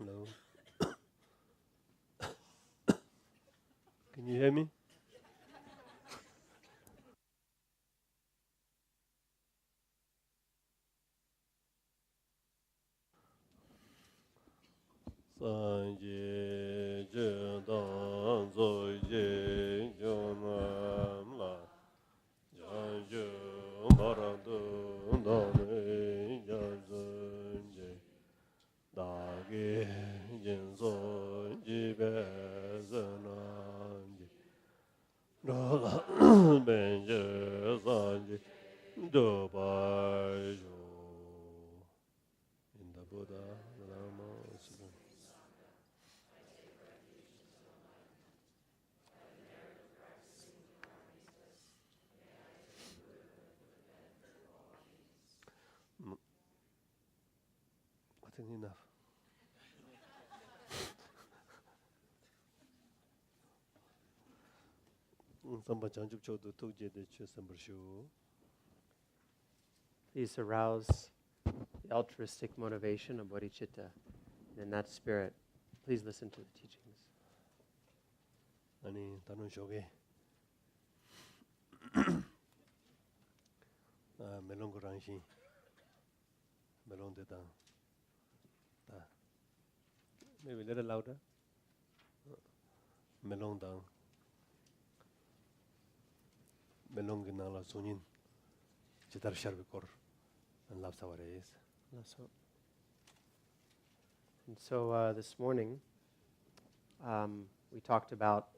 Hello. Can you hear me? Sanje dan zo ye jonam la janju marando dane janje dage jenzo jibe zananje rola benje zanje do bai jo in the Buddha Dharma Sutta. I think enough. Samba janjuk chodo tukje de che sambarshu. Please arouse the altruistic motivation of bodhicitta. And in that spirit, please listen to the teachings. Ani tanun shoge. Melong rangshin. Melong de dang. Maybe a little louder. Melong dang. Melong ginala sunin. Chitar sharbikor. And lapsavares. And so this morning, we talked about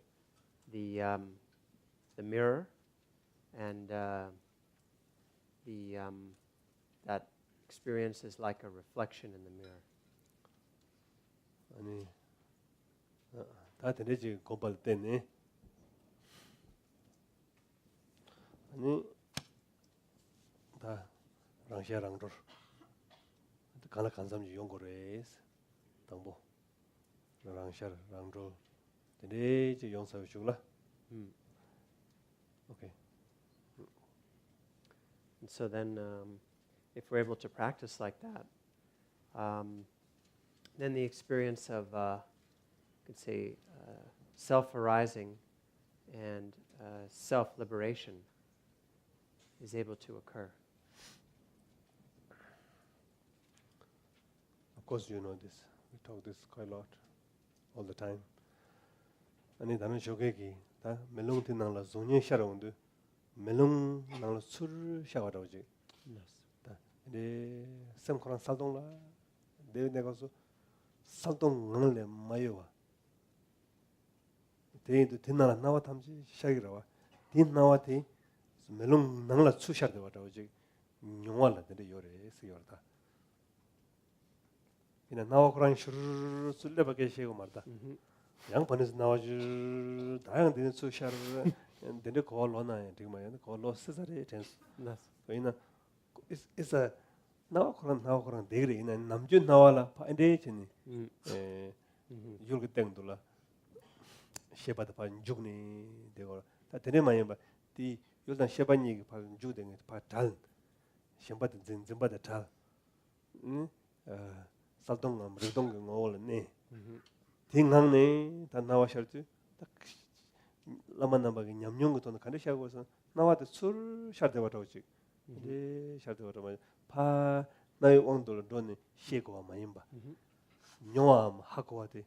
the mirror and that experience is like a reflection in the mirror. 아니 다 되지 고발 때네 아니 다 랑샤랑도 간라 간삼지 용거레스 당보 랑샤랑도 되지 용사요 줄라 okay. And so then if we're able to practice like that, then the experience of, you could say, self-arising and self-liberation is able to occur. Of course you know this. We talk this quite a lot, all the time. 아니 나는 저게기 다 멜롱티 나라 존예 샤라운데 멜롱 나라 술 샤와라오지. 다 네 샘코란 살동라 내가서 살동 응을래 마요와 대인도 된나라 나와 탐지 시작이라와 딘 나와티 멜롱 나라 추샤데 와라오지 용활라 데 요레스 요르다 이나 나와 그런 슈르 술레바게 시고 말다 양반에서 나와주 다양한 데는 추샤르 데네 콜로나 되게 콜로 스자리 텐스 그이나 is a 나와 그런 되게 이나 남준 나와라 파인데체니 줄게 땡돌라 셰바다 반 죽니 되고 다 되네 많이 봐디 요단 셰바니 파 주댕 파달 셴바다 진진바다 달 살동 르동 ngol네 딩항네 다 나와셔지 딱 라만나바기 냠뇽 것도 간데샤고서 나와도 술 샤데바라오지 네 샤데바라 파 나의 온도를 돈이 시고와 많이 봐 뇽암 하고 와대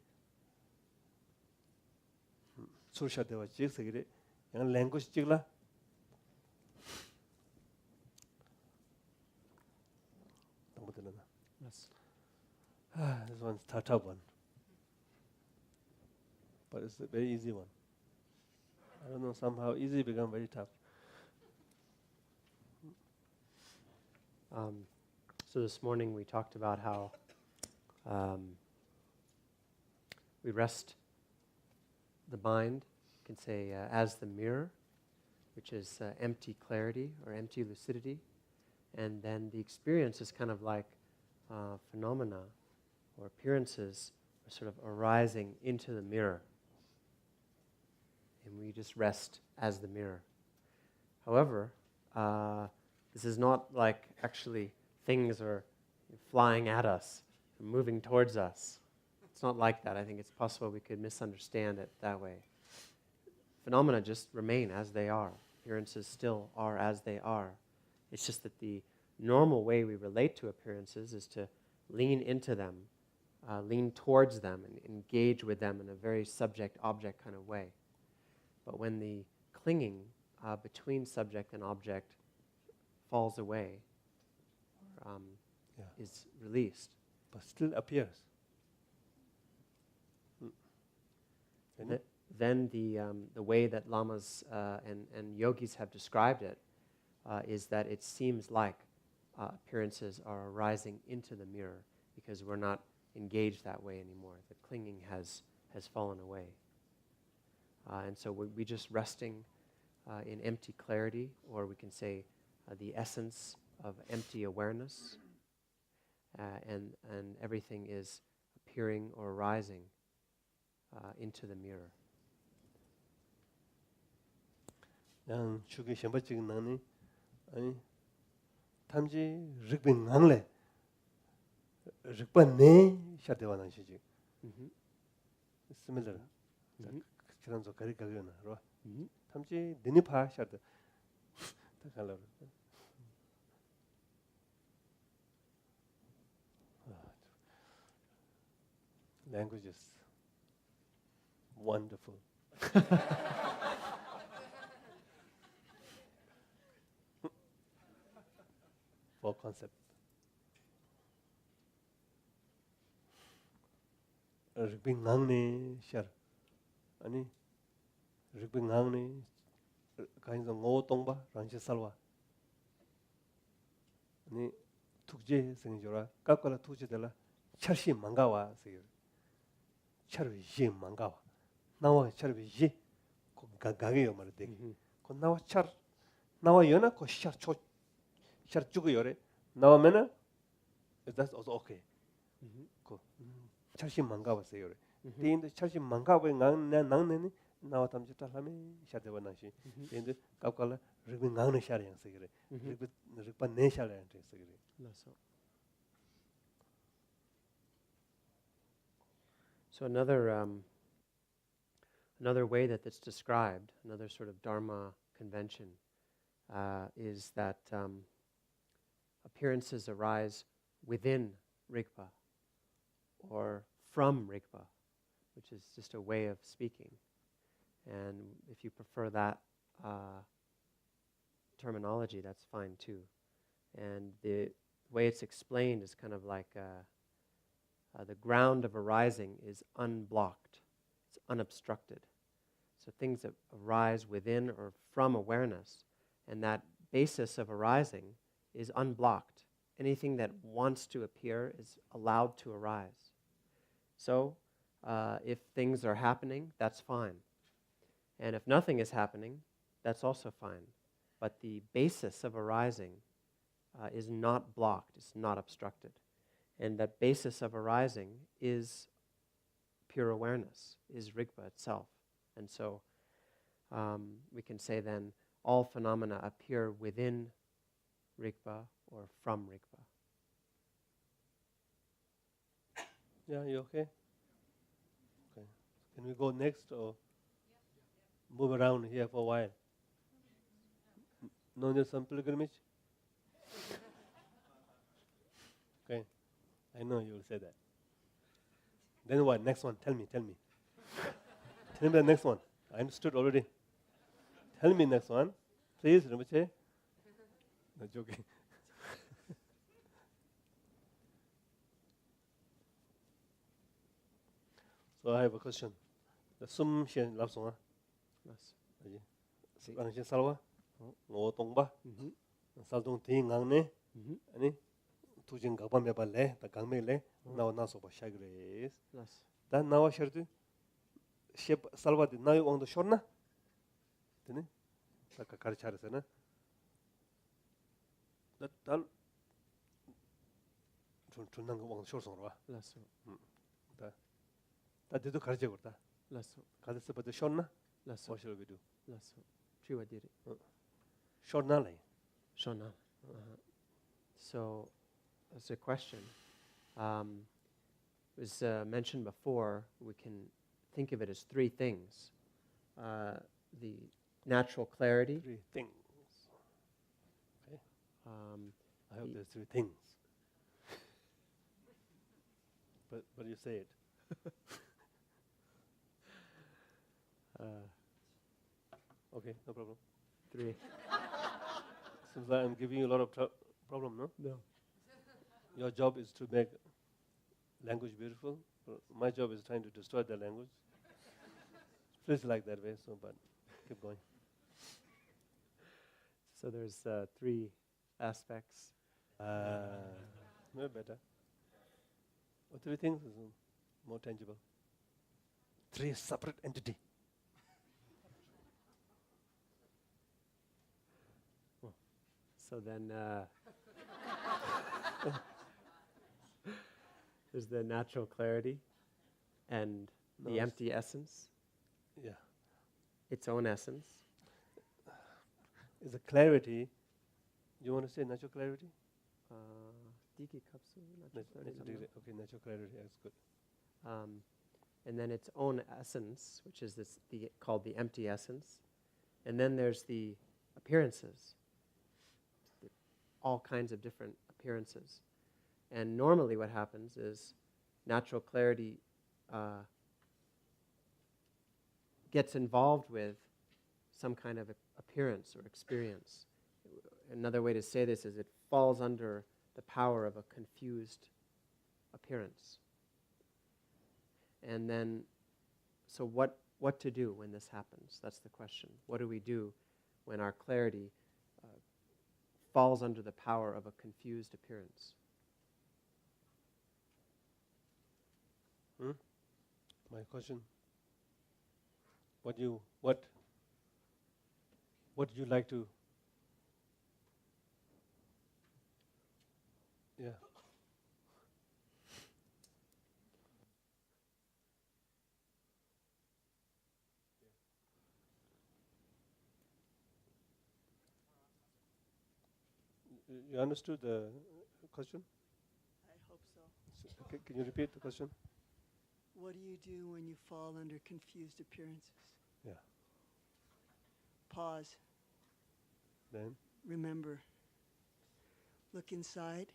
술 샤데바 지색이래 양 랭귀지 찍라 너무 되나 this one's a tough one. But it's a very easy one. I don't know, somehow easy become very tough. So this morning we talked about how we rest the mind, you can say, as the mirror, which is empty clarity or empty lucidity. And then the experience is kind of like phenomena or appearances are sort of arising into the mirror. And we just rest as the mirror. However, this is not like actually things are flying at us, moving towards us. it's not like that. I think it's possible we could misunderstand it that way. Phenomena just remain as they are. Appearances still are as they are. It's just that the normal way we relate to appearances is to lean into them, lean towards them, and engage with them in a very subject-object kind of way. But when the clinging between subject and object falls away, is released, but still appears. Then the way that lamas and yogis have described it is that it seems like appearances are arising into the mirror because we're not engaged that way anymore. The clinging has fallen away. And so we're just resting in empty clarity, or we can say the essence of empty awareness, and everything is appearing or arising into the mirror. 양 추기 셴바찍은 나니 아니 탐지 릭빈 낭래 릭반네 샤데와난 시지 similar 그런 저 거리 가려나 로 탐지 니니파 샤데 다 갈라 language is wonderful. For concept. 릭빙 낭네 샤 아니 릭빙 낭네 가인서 ngo동바 란시 살와 아니 툭제 생겨라 깎아라 투제들라 철시 망가와 세요 철이 지 망가와 나와 철이 지 가게요 말데 그 나와 철 나와 연아 그 샤초 샤르주고 요래 나오면은 that's also okay. 그 철시 망가봤어요. 근데 철시 망가버 낭내니 나와 담지다 하면 샤데바나시. 근데 깝깔라 르비 낭네 샤리양서 그래. 르바 네 샤리양서 그래. So another way that it's described, another sort of Dharma convention, is that appearances arise within Rigpa or from Rigpa, which is just a way of speaking. And if you prefer that terminology, that's fine too. And the way it's explained is kind of like the ground of arising is unblocked, it's unobstructed. So things that arise within or from awareness, and that basis of arising is unblocked. Anything that wants to appear is allowed to arise. So if things are happening, that's fine. And if nothing is happening, that's also fine. But the basis of arising is not blocked, it's not obstructed. And that basis of arising is pure awareness, is Rigpa itself. And so we can say then all phenomena appear within Rigpa or from Rigpa. Yeah, you okay? Okay. Can we go next or move around here for a while? No need some pilgrimage? Okay. I know you will say that. Then what? Next one. Tell me. Tell me the next one. I understood already. Tell me next one. Please, Rinpoche. No joking. So I have a question. The sum shen lap song. Ang shen salwa. Ngo tong ba. Sal tong ti ngang ne. Ani tu jing gaba me ba le, ta gang me le. Nawa na so ba shagres. Da nawa sherdu. Shep salwa di nayo ong do shorna. Tene. Ta ka kar charse na. Da dal 준난 거 ong shor song ro ba. 다 대도 가르쳐 거다. Lasso. 가르쳐 봐도 쇼나? Lasso. What shall we do? Lasso. Chiwa did it. 쇼나 래. Shona. So, that's a question. was mentioned before, we can think of it as three things. The natural clarity. Three things. Um, I hope there's three things. But you say it. Okay, no problem. three. Seems like I'm giving you a lot of problem, no? No. Your job is to make language beautiful. My job is trying to destroy the language. Feels like that way, so but keep going. So there's three aspects. No better. Or three things is more tangible. Three separate entity. So then there's the natural clarity and the Nice. empty essence, Yeah. its own essence. Is a clarity. You want to say natural clarity? Digi kapsu, natural clarity. Okay, natural clarity. That's good. And then its own essence, which is called the empty essence. And then there's the appearances, all kinds of different appearances. And normally what happens is natural clarity gets involved with some kind of appearance or experience. Another way to say this is it falls under the power of a confused appearance. And then, so what to do when this happens? That's the question. What do we do when our clarity falls under the power of a confused appearance? My question. What do you like to? Yeah. You understood the question? I hope so. Can you repeat the question? What do you do when you fall under confused appearances? Yeah. Pause. Then, Remember. Look inside.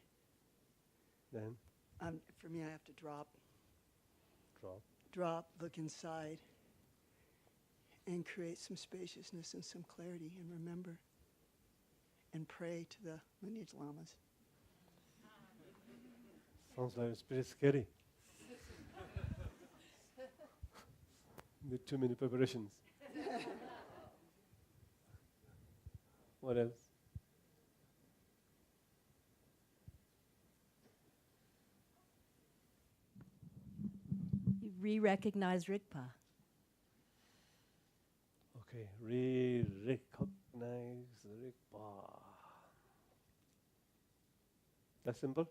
then, For me, I have to drop. drop. Drop, look inside, and create some spaciousness and some clarity, and remember. And pray to the lineage lamas. Sounds like it's pretty scary. With too many preparations. What else? You re-recognize Rigpa. Okay, re-recognize Rigpa. That's simple?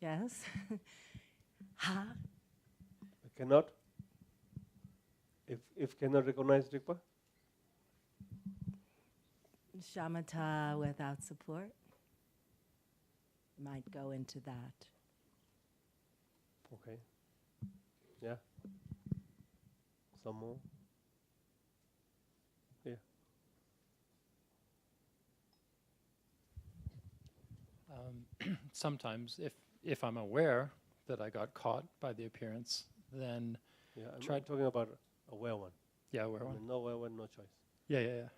Yes. Ha. I cannot? If cannot recognize Rigpa? Shamatha without support. Might go into that. Okay. Yeah. Some more? Yeah. Sometimes, if I'm aware that I got caught by the appearance, then Yeah, I'm Try- talking about aware one. yeah, aware I one. mean, no aware one, no choice. Yeah.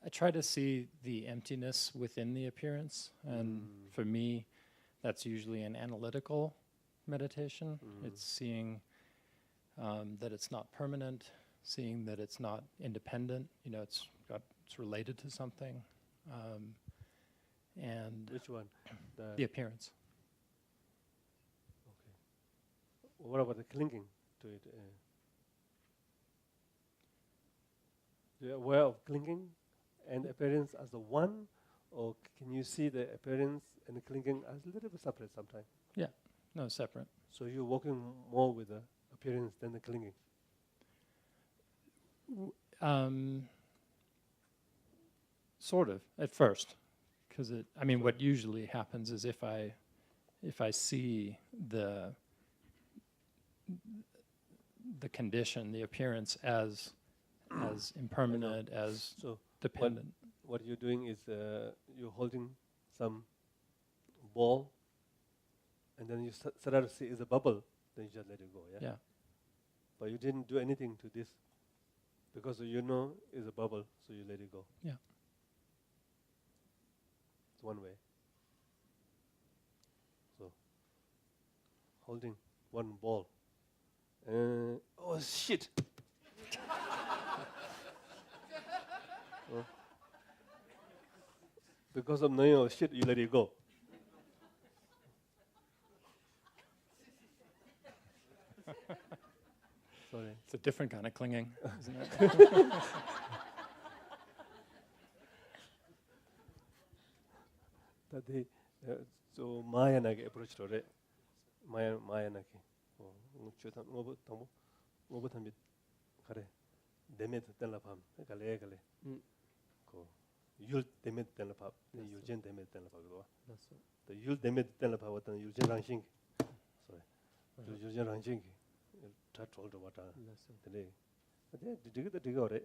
I try to see the emptiness within the appearance, and for me, that's usually an analytical meditation. It's seeing that it's not permanent, seeing that it's not independent. It's related to something, and Which one? the appearance. Okay. What about the clinging to it? You're aware of clinging and appearance as the one, or can you see the appearance and the clinging as a little bit separate sometimes? No, separate. So you're working more with the appearance than the clinging. Sort of at first, because what usually happens is if if I see the condition, the appearance as impermanent, as So dependent. what you're doing is you're holding some ball, and then you start to see it's a bubble, then you just let it go, yeah? Yeah. But you didn't do anything to this, because you know it's a bubble, so you let it go. Yeah. It's one way. So, holding one ball. Oh shit! Because of knowing oh shit, you let it go. Sorry. It's a different kind of clinging, isn't it? Tadi so Maya nage approach to it. Maya nage. Nguchu tam ngobu tam bit kare demet tenla pam kale ko yul demet tenla pam yul jen demet tenla pam go. That's it. The yul demet tenla pam watan yul jen rangshing. Sorry. Yul jen rangshing. Ta told to wata That's it. today. Ade diga ore.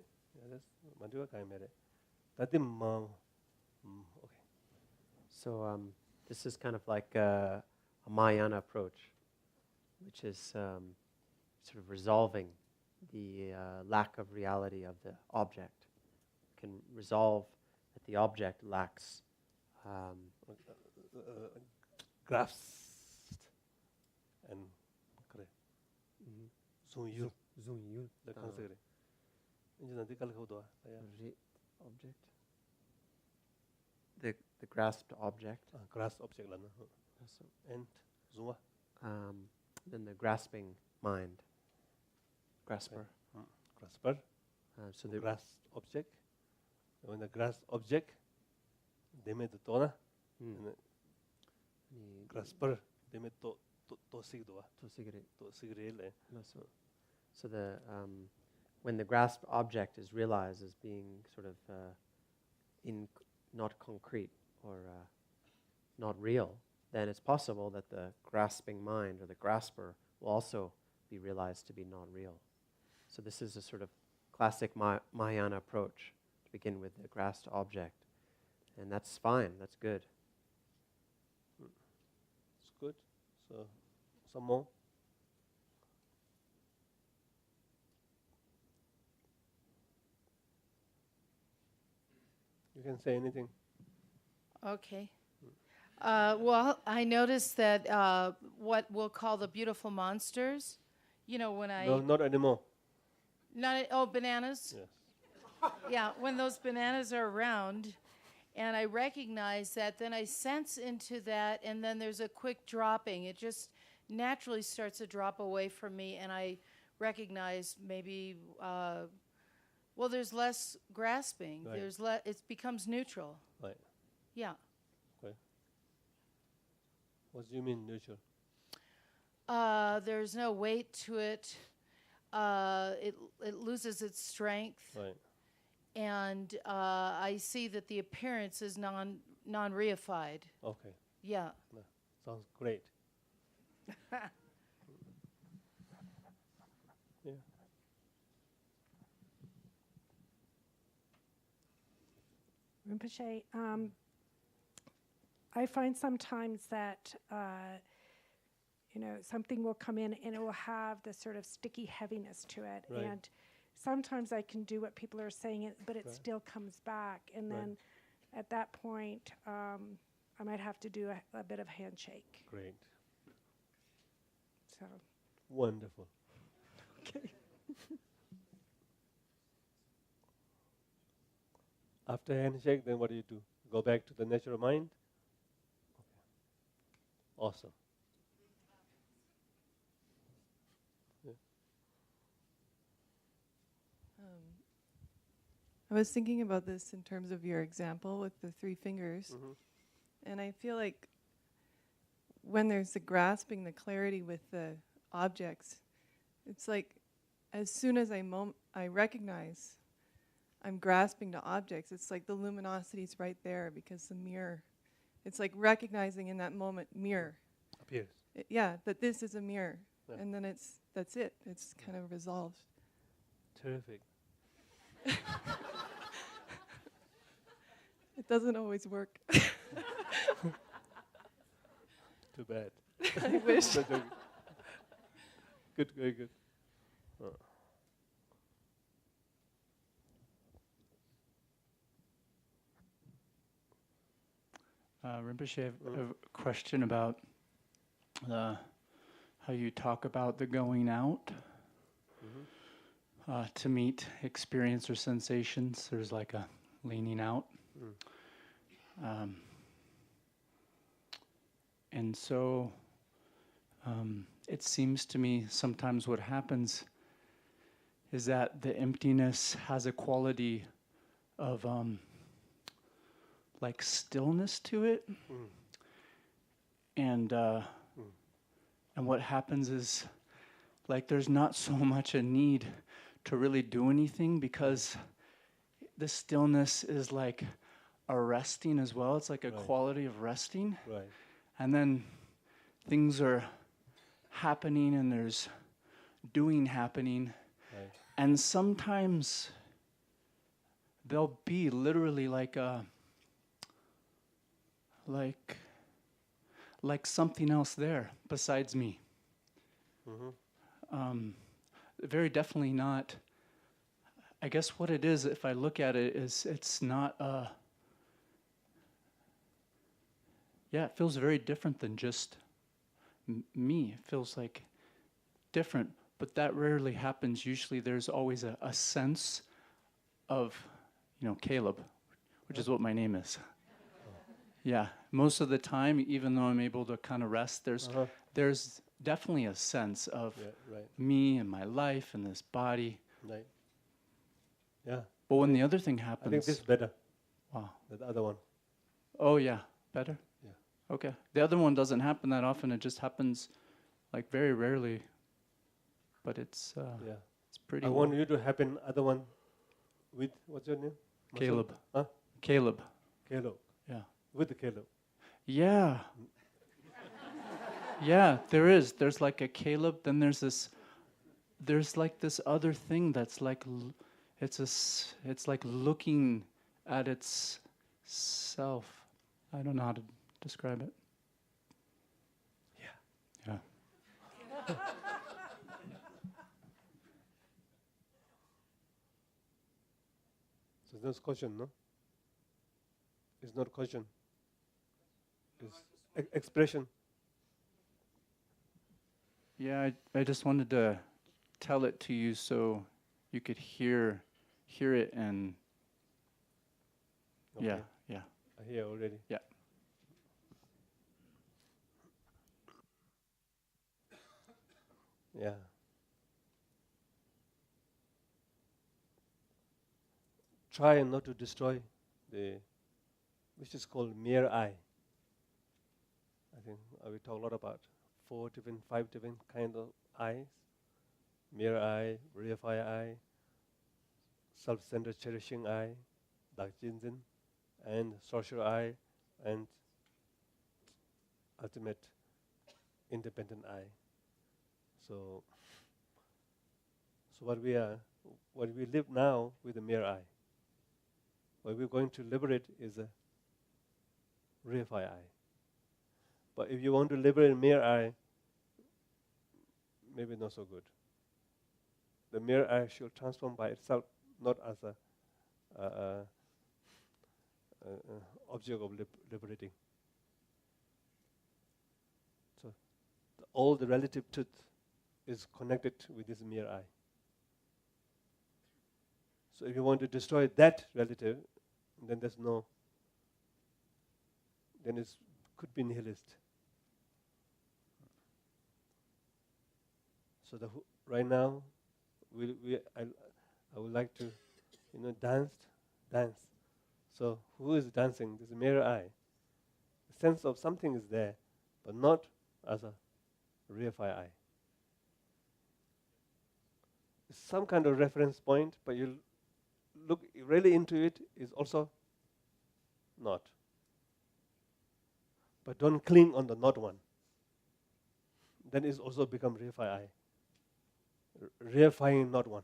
Yes, mandiwa kai mere. Tadi ma okay. So this is kind of like a Mahayana approach, which is sort of resolving the lack of reality of the object. Can resolve that the object lacks Grasped and correct. So you zung the concept. Injina dikal ko do ya. object. The grasped object. Grasp object lana. So, And zuma. then the grasping mind. Grasper. Grasper. So the Grasp object. When the grasp object, they made the tona. Grasper, they made to sigdoa. To sigrele. So the when the grasped object is realized as being sort of not concrete or not real, then it's possible that the grasping mind or the grasper will also be realized to be not real. So this is a sort of classic Mahayana approach to begin with the grasped object. And that's fine, that's good. It's good. So, some more. You can say anything. Okay. Well, I noticed that what we'll call the beautiful monsters, when I... No, not anymore. Bananas? Yes. Yeah, when those bananas are around, and I recognize that, then I sense into that, and then there's a quick dropping. It just naturally starts to drop away from me, and I recognize maybe, there's less grasping. Right. It becomes neutral. Right. Yeah. Okay. What do you mean neutral? There's no weight to it. It loses its strength. Right. And I see that the appearance is non-reified. Okay. Yeah. Sounds great. Yeah. Rinpoche, I find sometimes that, something will come in and it will have this sort of sticky heaviness to it. Right. And sometimes I can do what people are saying, but it Right. still comes back. And Right. then at that point, I might have to do a bit of handshake. Great. So, Wonderful. okay. After handshake, then what do you do? Go back to the natural mind? Okay. Awesome. Yeah. I was thinking about this in terms of your example with the 3 fingers. Mhm. And I feel like when there's the grasping, the clarity with the objects, it's like as soon as I recognize I'm grasping to objects, it's like the luminosity's right there because the mirror, it's like recognizing in that moment mirror. Appears. Yeah, that this is a mirror, Yeah. and then that's it. It's kind of resolved. Terrific. It doesn't always work. Too bad. I wish. No joking. Good, very good. Rinpoche, I have a question about how you talk about the going out to meet experience or sensations. There's like a leaning out. And so it seems to me sometimes what happens is that the emptiness has a quality of like stillness to it. And what happens is like there's not so much a need to really do anything, because the stillness is like a resting as well. It's like a Right. quality of resting. Right. And then things are happening and there's doing happening. Right. And sometimes there'll be literally like something else there besides me. Very definitely not. I guess what it is, if I look at it, is it's not it feels very different than just me. It feels like different, but that rarely happens. Usually there's always a sense of, Caleb, which is what my name is. Yeah, most of the time, even though I'm able to kind of rest, there's definitely a sense of Right. me and my life and this body. Right. Yeah. But when the other thing I happens, think this is better wow. than the other one. Oh yeah, better? Yeah. Okay. The other one doesn't happen that often. It just happens like very rarely. But it's Yeah. it's pretty I want you to happen other one with, what's your name? Caleb. Huh? Caleb. Caleb. Yeah. With the Caleb. Yeah. Yeah, there is. There's like a Caleb, then there's like this other thing that's like it's like looking at its self. I don't know how to describe it. Yeah. So there's caution, no? It's not caution. It's expression. Yeah, I just wanted to tell it to you so you could hear it and Okay. yeah. I hear already. Yeah. Yeah. Try not to destroy which is called mere eye. I think we talk a lot about 5 different kind of eyes. Mere eye, reified eye, self-centered cherishing eye, dark jinzin, and social eye, and ultimate independent eye. So what we live now with a mere eye. What we're going to liberate is a reified eye. But if you want to liberate a mere eye, maybe not so good. The mere eye should transform by itself, not as a object of liberating. So all the relative truth is connected with this mere eye. So if you want to destroy that relative, then then it could be nihilist. So right now, I would like to, dance. So who is dancing? This mere eye. The sense of something is there, but not as a reified eye. It's some kind of reference point, but you look really into it, is also not. But don't cling on the not one. then it's also become reify I. Reifying not one.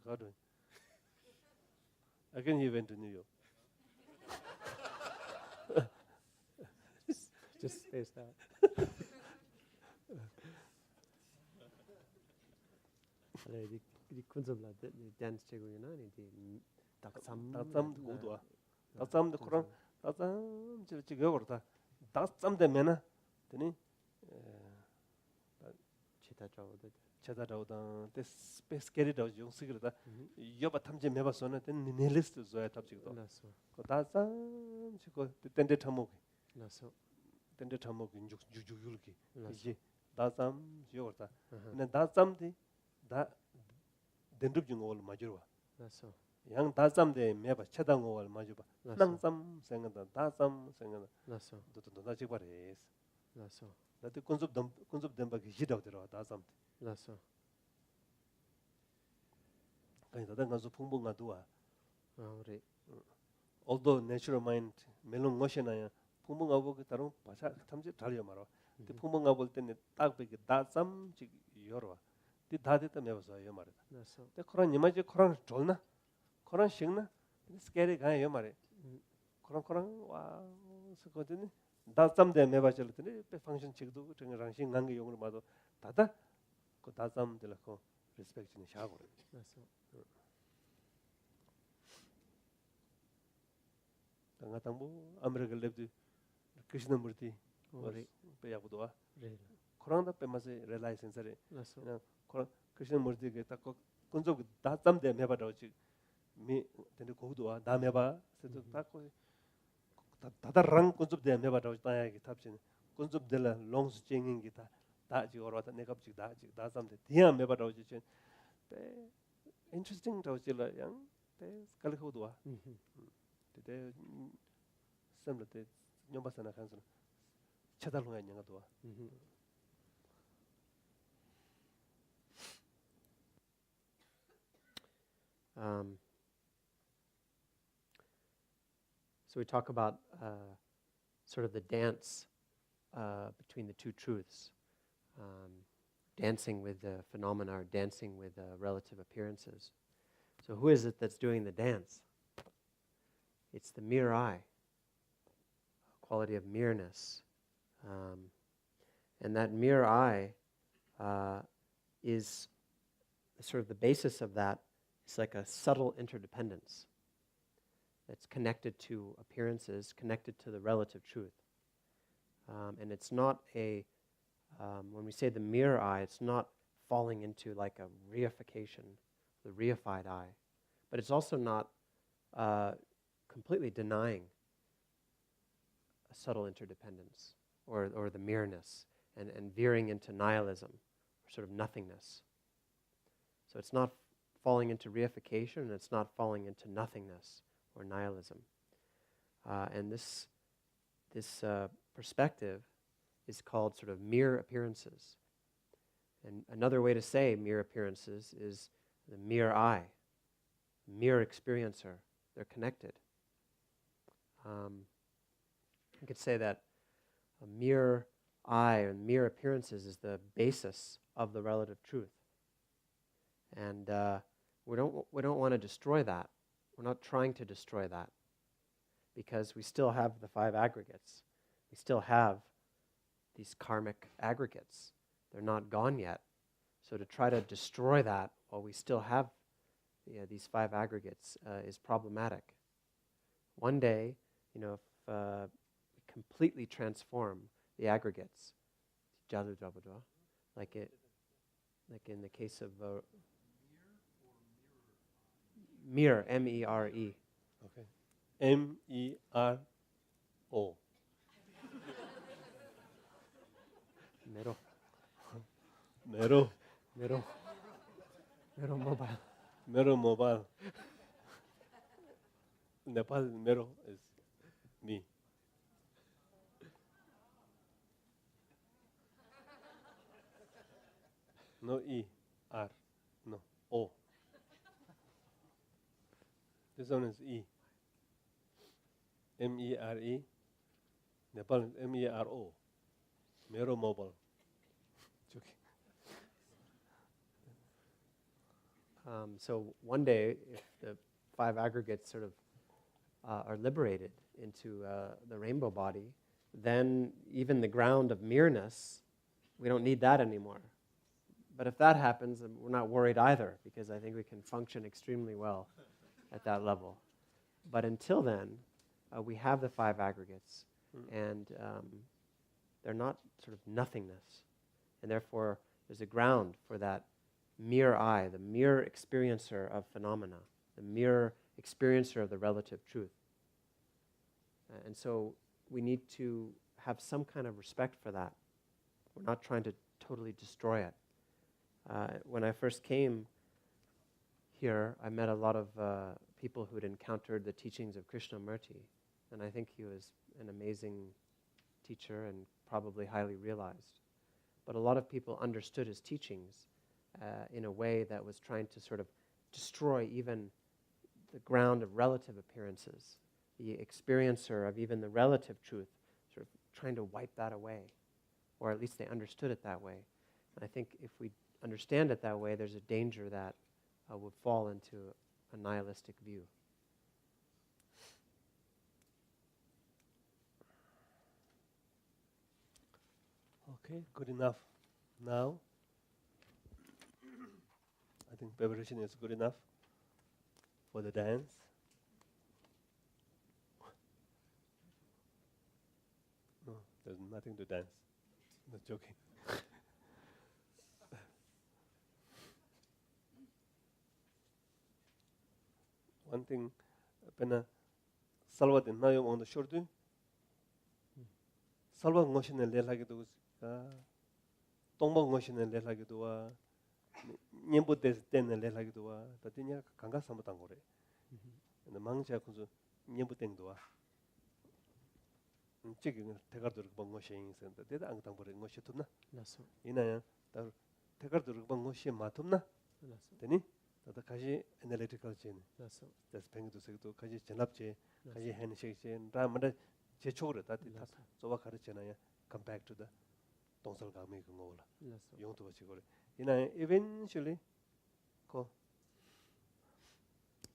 How do again he went to New York. Just spaced out. 이 군접라 dance 제국이나 이제 닭삼 고도아. 닭삼도 그런 닭삼 지금 그렇다. 닭삼 되면은 되니 제다라오다 데 스페이스 캐리더 용식이다. 여바 탐제 매바서는 된 니힐리스트 조야 탑직도. 그 닭삼 지고 텐데 탐목. 텐데 탐목 주주jul기. 이제 닭삼 지어다. 근데 닭삼디 다 덴룹 중올 마주와. 양 다쌈데 매바 차당오월 마주바. 낭쌈 생각다 다쌈 생각다. 또 다지 바레스. 나도 콘셉트 덤바기 지다더라 다쌈. 아니 다른 가서 풍부가 도와. 우리 although natural mind 멜롱 모션이야. 풍부가 보고 다른 바사 탐지 달려 말아. 근데 풍부가 볼 때는 딱 보기 다쌈 지 여러. 디 다데다 매버서 요 말이다. 근데 코란 이마지 코란 졸나? 코란 식나? 스케리 가요 말이. 코란 와 스거든이. 다쌈데 매바절더니 배 펑션 직도 정랑 신간 게 용으로 봐도 다다 그 다쌈들고 리스펙트는 샤고. 당가당부 아메리카 랩드 크리스나무르티 우리 배야고도와. 코란다 빼마세 렐라이센서리. 그런 크리스나무르티게 딱 건조 다쌈데 매바도지 미 근데 고도와 남해봐 세도 딱고 다다랑 콘셉트에 매바도 따야기 탑신 콘셉트들 롱스 쟁인 기타 다지 어라다 내가 지 다지 다삼데 디야 매바도 지진 때 인터레스팅 도지라 양 때 칼코도와 때 샘르테 녀바사나 칸스 차달롱아 냥아도와 So we talk about sort of the dance between the two truths, dancing with the phenomena or dancing with relative appearances. So who is it that's doing the dance? It's the mere I, quality of mereness. And that mere I is sort of the basis of that. It's like a subtle interdependence that's connected to appearances, connected to the relative truth. And it's not when we say the mere I, it's not falling into like a reification, the reified I. But it's also not completely denying a subtle interdependence or the mereness and veering into nihilism, or sort of nothingness. So it's not falling into reification, and it's not falling into nothingness or nihilism. And this perspective is called sort of mere appearances. And another way to say mere appearances is the mere I, mere experiencer. They're connected. You could say that a mere I or mere appearances is the basis of the relative truth. And we don't want to destroy that. We're not trying to destroy that because we still have the five aggregates. We still have these karmic aggregates. They're not gone yet. So to try to destroy that while we still have these five aggregates is problematic. One day, if we completely transform the aggregates, like in the case of mere, M-E-R-E. Okay. M-E-R-O. Mero. Mero. Mero. Mero mobile. Mero mobile. Nepal Mero is me. No E, R, no O. This one is E. MERE, Nepal MERO, Mero Mobile. Joking. So one day, if the 5 aggregates sort of are liberated into the rainbow body, then even the ground of mereness, we don't need that anymore. But if that happens, then we're not worried either, because I think we can function extremely well at that level. But until then, we have the 5 aggregates, and they're not sort of nothingness. And therefore, there's a ground for that mere I, the mere experiencer of phenomena, the mere experiencer of the relative truth. And so we need to have some kind of respect for that. We're not trying to totally destroy it. When I first came here, I met a lot of people who had encountered the teachings of Krishnamurti, and I think he was an amazing teacher and probably highly realized. But a lot of people understood his teachings in a way that was trying to sort of destroy even the ground of relative appearances, the experiencer of even the relative truth, sort of trying to wipe that away, or at least they understood it that way. And I think if we understand it that way, there's a danger that would fall into a nihilistic view. Okay, good enough. Now, I think preparation is good enough for the dance. No, there's nothing to dance. No joking. One thing, when salwa din na yung on the short do, salwa ngoshin le lagi do ka, tongba ngoshin le lagi do wa, nyembo des ten le lagi do wa, tatinya kanga samatang gore. And the mangcha kunzu nyembo teng do wa. Chiki tegar do rukba ngoshin sen, tata ang tang gore ngoshin tumna. Ina ya, tar tegar do rukba ngoshin ma tumna. Tani, tata kashi analytical chain. That's paying to say to kashi chanap che, kashi handshake chain, ramada che chogre tati tat. So wa kare chena ya, come back to the tongsal gami kungola. Yung to wachi gore. Ina eventually, ko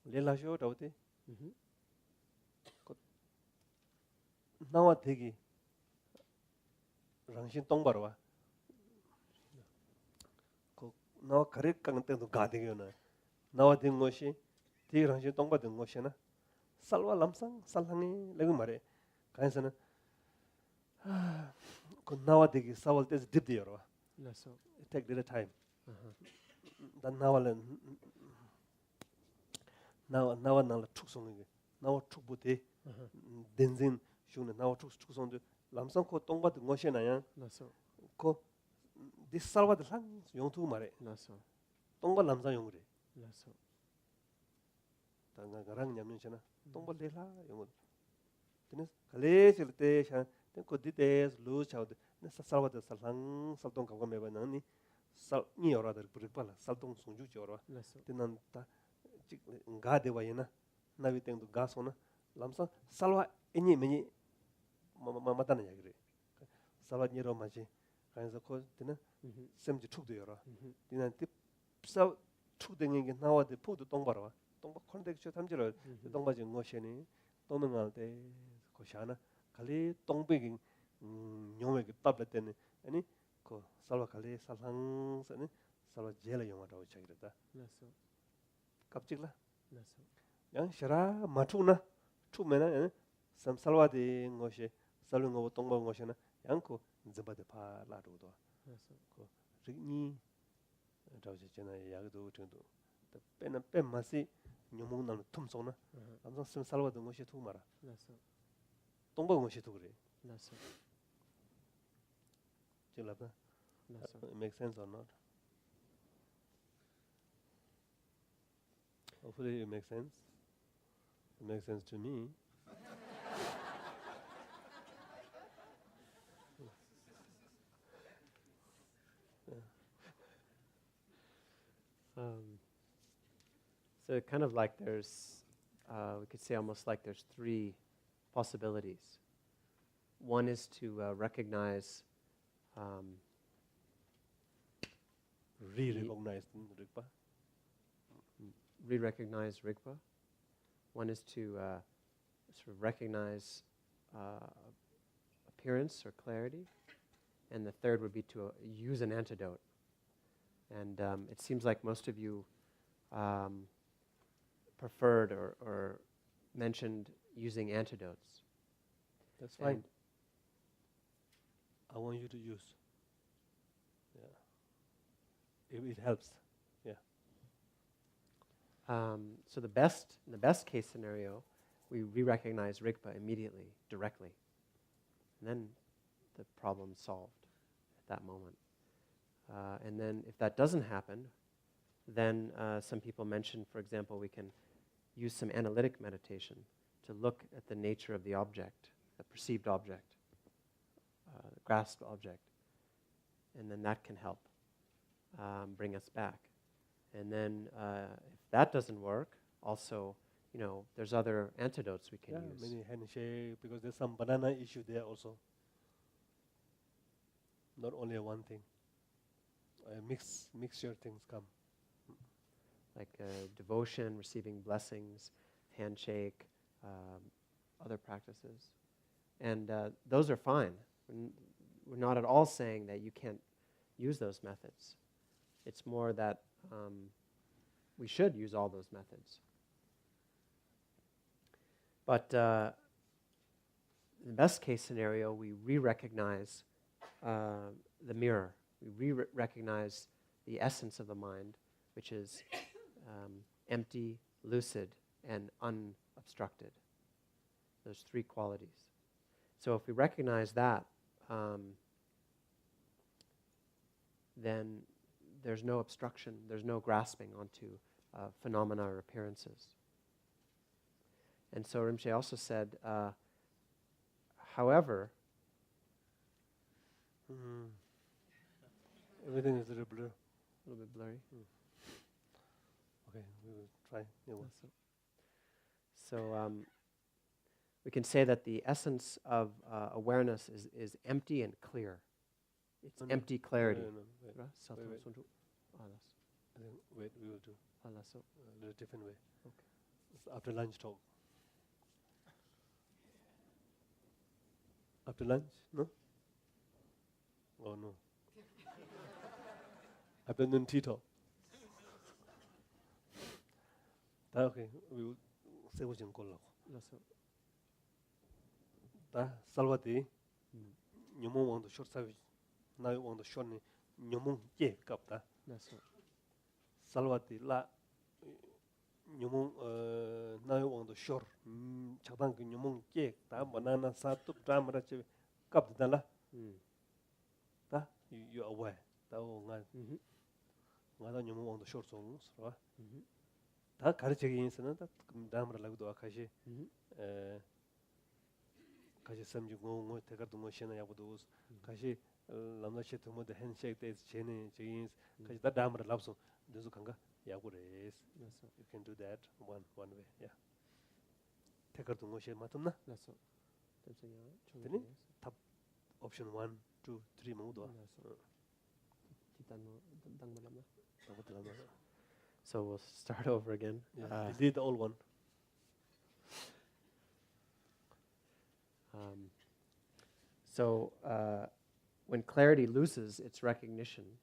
lela sho tawte. Nawa thegi rangshin tongbarwa. Ko nawa kare kang teng to gadegyo na. 나와 된 것이 디랑시 동바된 것이나 살와 람상 살랑이 레고 말에 간서는 그 나와 되기 싸울 때서 딥디어로 it take little time 단 나와는 나와 축송이 나와 축부대 덴진 쇼는 나와 축송도 람상 코 동바된 것이나야 그 디살와들 상 용투 말에 동바 람상 용그래 tanga garang nyamni chana tongbal lela yong tene kale chilte sha ten ko dites lu chawde ne salwa de salang saltong ka me ba nang ni sal ni ora der pala saltong sungju chora tenan ta chik nga de wa yana nawi teng du ga sona lamsa salwa enyi meni ma ta na ya gre salwa ni ro ma ji kan za ko tene semji chuk de yora tenan tip sa 추등에게 나와도 포도 똥바로 똥바 컨텍스트 탐지를 똥바지 것이니 똥능할 때 고샤나 갈리 똥백인 용에게 답을 때는 아니 그 살와 갈리 살항서는 살와 제일 용하다고 차기다 깝직라 양 셔라 마투나 추면은 삼살와디 것이 살은 거 똥바 것이나 양코 즈바데 파라도도 그 릭니 저지 전에 야기도 정도 빼는 뺀 맛이 녀몽나는 tum소나 남성 쓴 살와도 것이 두 말아 동방 것이 두 그래 질라다 it makes sense or not hopefully it makes sense to me. So kind of like there's, we could say almost like there's 3 possibilities. One is to recognize Re-recognize Rigpa. re-recognize Rigpa. One is to sort of recognize appearance or clarity. And the third would be to use an antidote. And it seems like most of you preferred or mentioned using antidotes. That's fine. And I want you to use. Yeah. If it helps. Yeah. So in the best case scenario, we re-recognize Rigpa immediately, directly. And then the problem's solved at that moment. And then if that doesn't happen, then some people mention, for example, we can use some analytic meditation to look at the nature of the object, the perceived object, the grasped object. And then that can help bring us back. And then if that doesn't work, also, there's other antidotes we can use. Many handshake, because there's some banana issue there also. Not only one thing. Mixture things come. Like devotion, receiving blessings, handshake, other practices. And those are fine. We're not at all saying that you can't use those methods. It's more that we should use all those methods. But in the best case scenario, we re-recognize the mirror. We re-recognize the essence of the mind, which is empty, lucid, and unobstructed. Those three qualities. So if we recognize that, then there's no obstruction, there's no grasping onto phenomena or appearances. And so Rinpoche also said, however, Everything is a little blur. a little bit blurry. Okay, we will try. So we can say that the essence of awareness is empty and clear. It's empty clarity. Wait, we will do a little different way. Okay. It's after lunch talk. After lunch? No? Oh no. Afternoon tea talk. Okay, we will say what you call it. Salvati, you want the short service. Now you want the short name. You ye kapta. Salvati la. You now you want the short. Chadang you ye. Ta banana satu tramara che kapta la. Ta you aware. Ta ngai. Ngai you want the short songs, right? 다 가르치기 인스는 다 다음으로 라고도 아카시 가시 삼주고 대가도 모시나 야고도 가시 남나시 도모데 핸쉐이크 때 제네 제인 가시 다 다음으로 랍소 되서 간가 야고레스 you can do that one way yeah 대가도 모시 맞나 That's 되니 탑 option 1 2 3 모두 So we'll start over again. delete the old one. So when clarity loses its recognition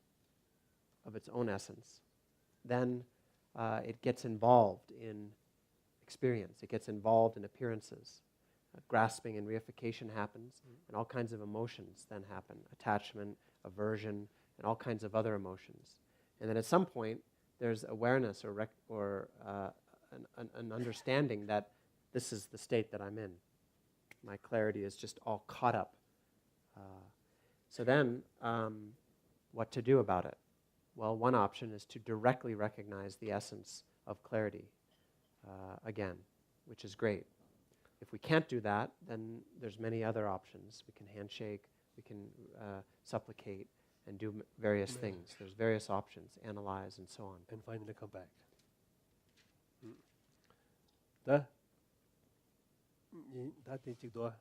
of its own essence, then it gets involved in experience. It gets involved in appearances. Grasping and reification happens, and all kinds of emotions then happen. Attachment, aversion, and all kinds of other emotions. And then at some point, there's awareness or an understanding that this is the state that I'm in. My clarity is just all caught up. So then, what to do about it? Well, one option is to directly recognize the essence of clarity again, which is great. If we can't do that, then there's many other options. We can handshake, we can supplicate, and do various things. There's various options, analyze, and so on. And finally come back. The 다 대직도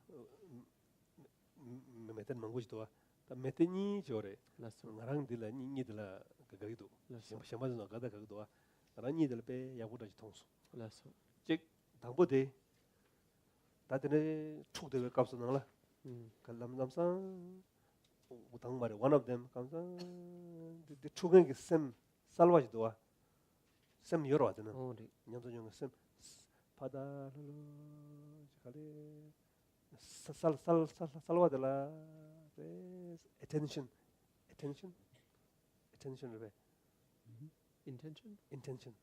메탄 망고지도 다 메테니 저래 Lasso. 나랑 들라 니들라 그거기도 Lasso. 샤마즈나 가다 그거도 나랑 니들 배 야구다 통수 Lasso. 즉 당보대 다들 축대가 값서 나라 kallamsamsan utang mare one of them kamsa the chugen sem salvaj doa sem yoro adena Oh, the nyamso nyong sem pada kale salva de la attention re intention? intention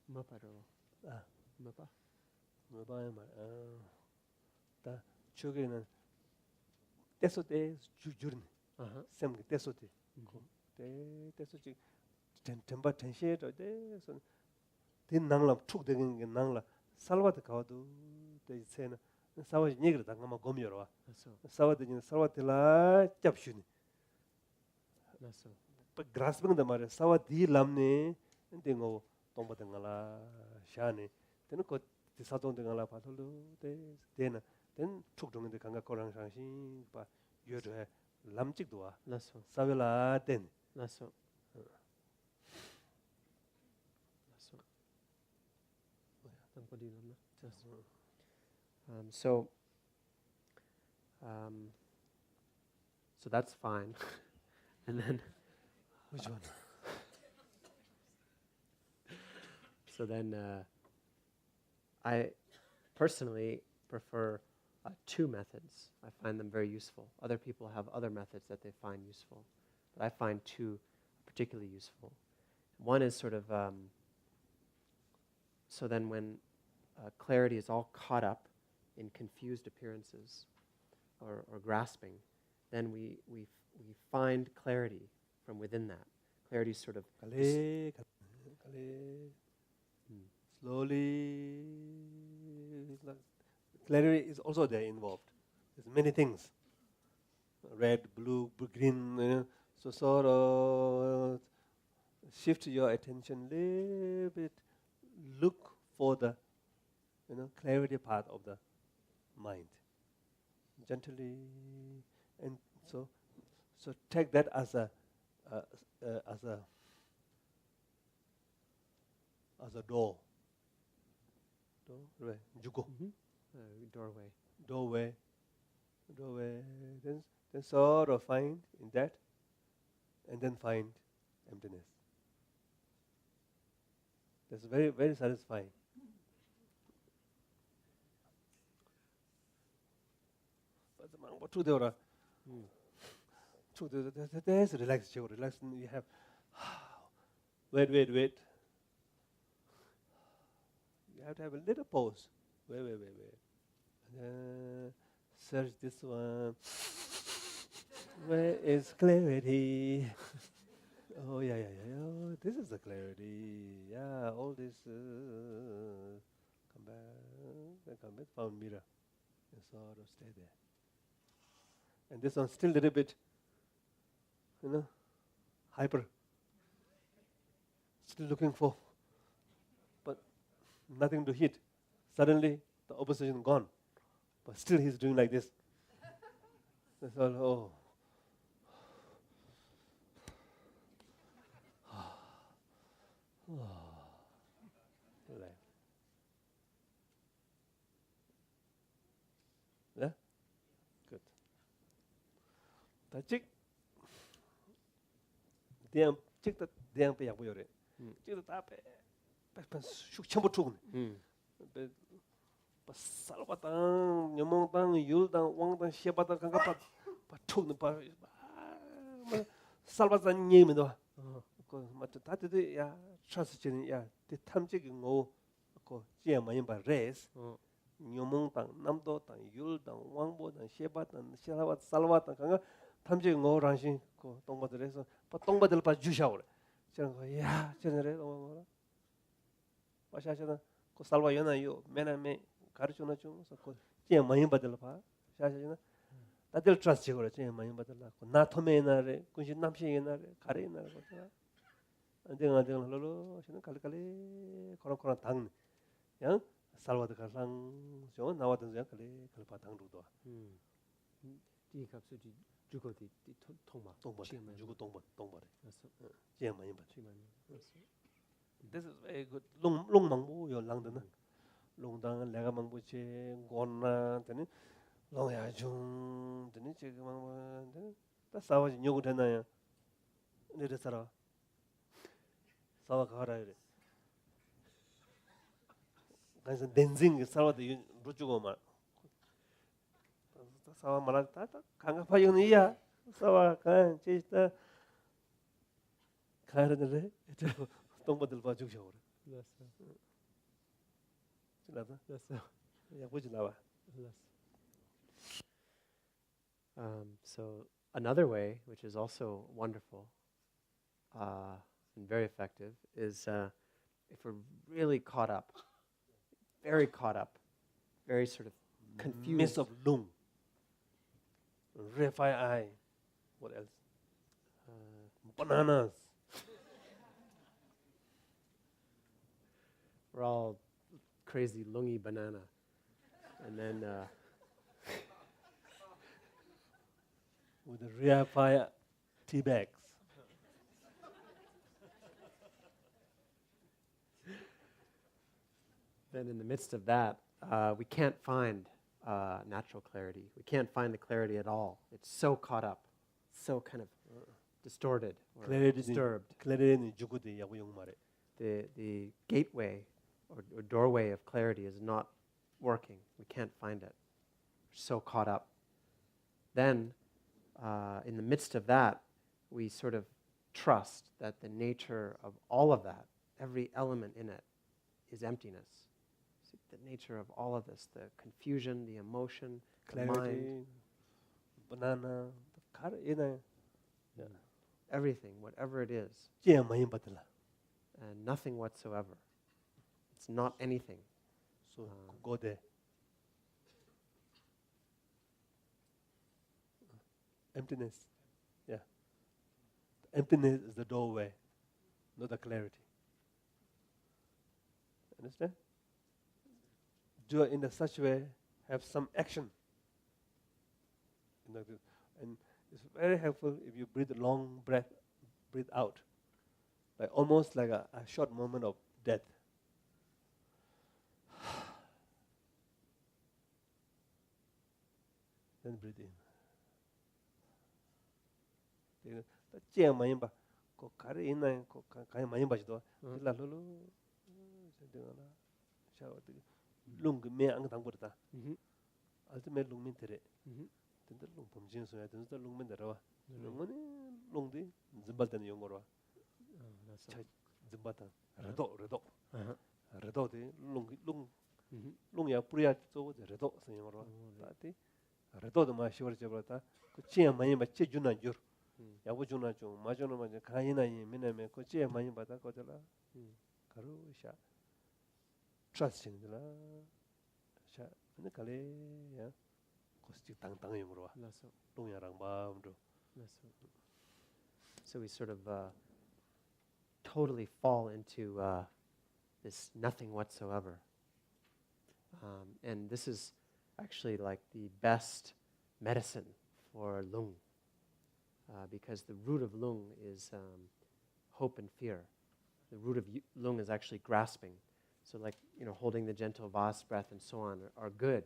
Maparo. 아 Mapa. 뭐봐야 말 다 저게는 때소때 주주르네 Uh-huh. 샘게 때소때 때 때소지 템바 텐시에도 돼서 된 낭라 툭 되는 게 낭라 살와드 가도 돼 세나 사와지 얘기를 당가마 고미여로 와 Lasso. 사와드는 살와들라 잡슈니 Lasso. 그라스빙다 말에 사와디 람네 엔딩고 동바등가라 샤네 되는 거 사동등가라 봐도도 돼 되나 된 축동인데 강가 거랑 상신 봐 여러 람직도 와 Lasso. 사벨라 된 Lasso. Lasso. Tampadi lama. Just. So that's fine. And then which one so then I personally prefer two methods. I find them very useful. Other people have other methods that they find useful, but I find two particularly useful. One is sort of so then when clarity is all caught up in confused appearances or grasping, then we find clarity from within that. Clarity is sort of kale slowly clarity is also there involved. There's many things, red, blue, green, so sort of shift your attention a little bit, look for the clarity part of the mind gently, and so take that as a door, right? Jugo. doorway. Then sort of find in that, and then find emptiness. That's very, very satisfying. But the man, what to do? There's relax. You have wait. You have to have a little pause. Wait. Search this one. Where is clarity? Oh yeah. Oh, this is the clarity. Yeah, all this. Come back. Found mirror. And sort of stay there. And this one still a little bit, hyper. Still looking for, but nothing to hit. Suddenly, the opposition gone. But still he's doing like this. That's all, Right. Yeah? Good. That's it. Check the damn pay up with it. Check the tap. Shook chamber tune. But Salvatang, Yamong, Yuldang, Wang, Shebata, Kangapa, but tune the Salvatan name. Because that trust, the Tamjig go, Giamayimba race. Yamong, Namdo, Yuldang, Wangbo, and Shebat, and Shalawat, Salvat, and Kanga, Tamjig go ranching, Tonga the rest, but Tonga del Pajushaw. Yeah, generate. Washashana, Salvayana, you, Mename. 가르쳐나 좀 그래서 제 많이 받을 봐. 사실은 다들 트러스트 거라 제 많이 받을라. 나 토메나래, 군신 남시에나래, 가래나래 거잖아. 안정아 lolo shino kali koran tang yang salwa de kalang jo nawa de yang kali pa tang du do 디 값이 디 주고 디 통마 tong ba jugo tong ba 그래서 je ma yin ba 치만 그래서 this is very good long mang bu yo lang de na long dang lega mang bu che gon na tani long ya jung tani che mang bu ta sawa ji nyogu de na ya ne de sara sawa ka ra re 간선 댄싱 사와도 루주고 말 사와 말아 다 강가파용이야 사와 간 제스타 가르들래 저 동버들 봐주고 셔 그래서 지나다 그래서 야 보지 나와 So another way, which is also wonderful and very effective, is if we're really caught up, very caught up, very sort of confused. miss of lung refi eye what else bananas We're all crazy lungy banana. And then with the refi tea bags then in the midst of that, we can't find natural clarity. We can't find the clarity at all. It's so caught up, so kind of distorted or disturbed. clarity jugude ya고 용 말에 The gateway or doorway of clarity is not working. We can't find it. We're so caught up. Then, in the midst of that, we sort of trust that the nature of all of that, every element in it, is emptiness. The nature of all of this, the confusion, the emotion, the mind, clarity banana car ina everything, whatever it is, je ma yin batla and nothing whatsoever. It's not anything. so go there emptiness yeah emptiness is the doorway not the clarity understand do it in such way have some action and it's very helpful if you breathe a long breath breathe out like almost like a short moment of death then breathe in che ma yin ba ko kare in na ko ka ma yin ba do la lo lo se de na sha wa de lung me ang dang bu da ultimate lung min tere den da lung pom jin so ya den da lung min da wa lung ni lung di zimbal da ni yong ro cha zimbal da redo de lung ya puriya zo de redo se yong ro da ti redo de ma shi wa je ba ta ko che ma yin ba che jun na jur 야부 주나 좀 마저는 먼저 가이나이 미네메 거지에 많이 받아 거절라 가루샤 트러스팅들라 샤 근데 갈래야 코스틱 당당히 물어와 동야랑 마음도 So we sort of totally fall into this nothing whatsoever. And this is actually like the best medicine for lung. Because the root of lung is hope and fear. The root of lung is actually grasping. So like, holding the gentle vas breath and so on are good.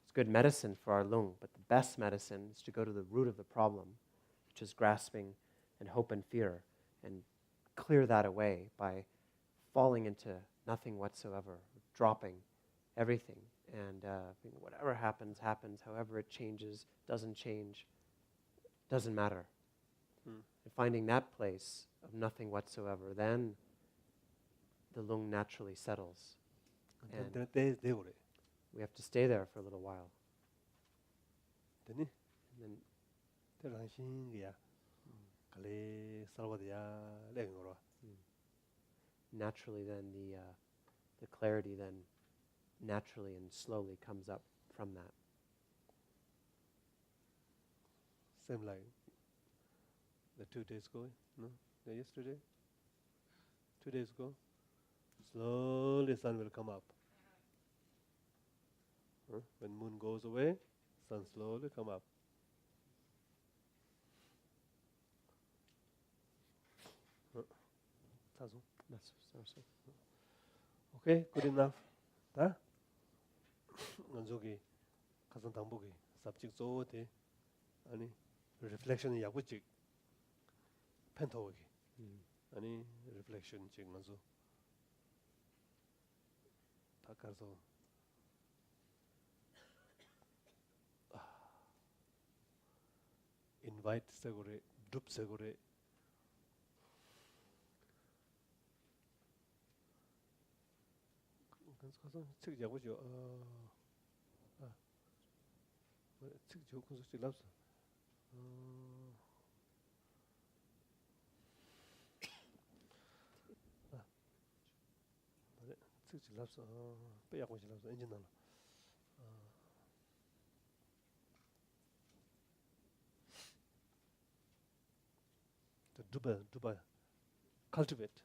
It's good medicine for our lung, but the best medicine is to go to the root of the problem, which is grasping and hope and fear, and clear that away by falling into nothing whatsoever, dropping everything. And whatever happens, happens. However it changes, doesn't change, doesn't matter. And finding that place of nothing whatsoever, then the lung naturally settles. And we have to stay there for a little while. And then naturally then the clarity then naturally and slowly comes up from that. Same like the 2 days ago, no? Yesterday? 2 days ago. Slowly sun will come up. When moon goes away, sun slowly come up. That's so. Okay, good enough. 다? 저기 가서 당보기 subject 좋대. 아니 reflection 야구직 펜토기. 아니 reflection 직 먼저 다 가서 invite 세고래, group 세고래. 가서 책 야구죠. 책 좋고 책 랍서. 책 랍서. 빼야고 랍서 엔진 나나. 두바 cultivate.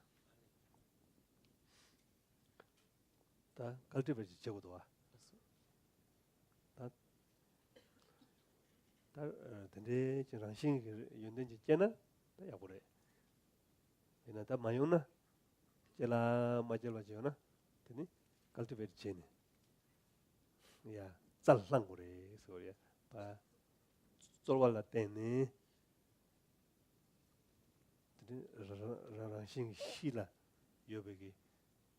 다 cultivate 제고도 와. 다 근데 정신 연된지 째나? 다 야고래. 얘는 다 마요나. 째라 맞을와지요나. 되니? cultivate 제네. 야, 짤랑 그래. 소리야. 봐. 쫄발라 때네. 라랑싱 시라 여백이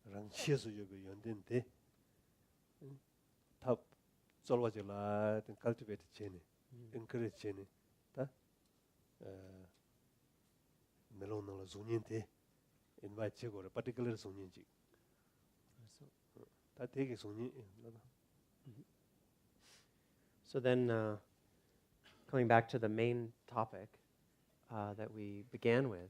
랑치에서 여백 연된데 다 쏠와질라 cultivate 제네 encourage 제네 다 멜론나라 존인데 invite 제거를 particular 존인지 다 되게 존인 So then, coming back to the main topic that we began with,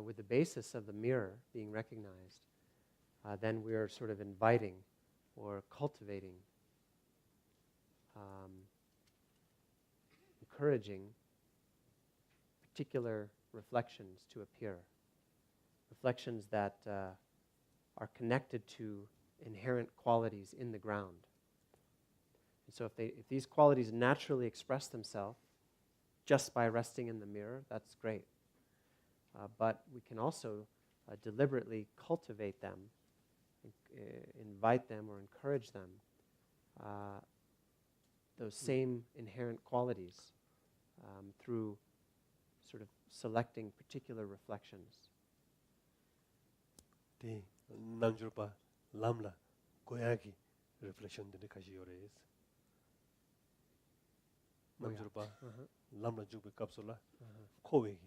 with the basis of the mirror being recognized, then we are sort of inviting or cultivating, encouraging particular reflections to appear, reflections that are connected to inherent qualities in the ground. And so if these qualities naturally express themselves just by resting in the mirror, that's great. But we can also deliberately cultivate them, invite them or encourage them, those same inherent qualities through sort of selecting particular reflections. 네, 남주르바 람라 고야기 reflection 되는 가시 요레스. 남주르바 람라 주베 갑솔라 코웨기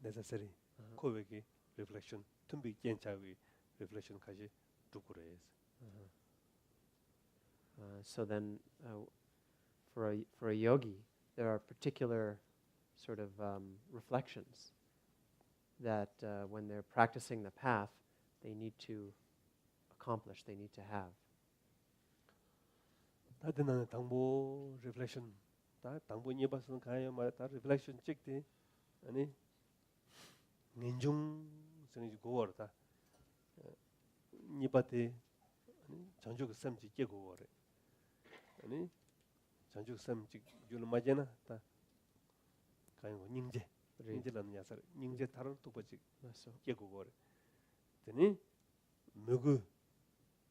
necessary 코웨기 reflection tumbi 겐차위 reflection 가시 두고레스. So then, for a yogi, there are particular sort of reflections that when they're practicing the path, they need to accomplish, they need to have. 다들 당보 reflection, 다 당보 예바스는 가야 말다 reflection 찍대, 아니 인중 생이 고어다. 니바테 아니 전적 샘지 깨고어래. 아니 전적 샘지 줄 맞잖아, 다 가요 닝제, 닝제라는 야사, 닝제 다른 또 뭐지? 깨고어래. 되니 누구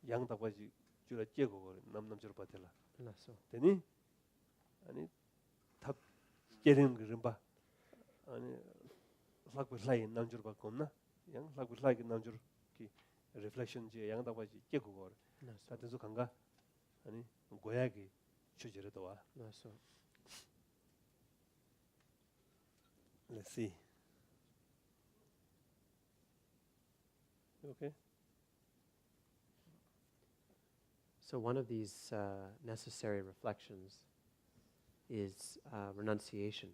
양다바지 줄에 깨고 남남처럼 받을라. 되니 아니 탑 깨는 그런 봐. 아니 락불라이 남줄 받고나 양 락불라이 남줄 기 reflection 지 양다바지 깨고 거래. 다든서 간가 아니 고야기 주제로도 와. Let's see. Okay. So one of these necessary reflections is renunciation.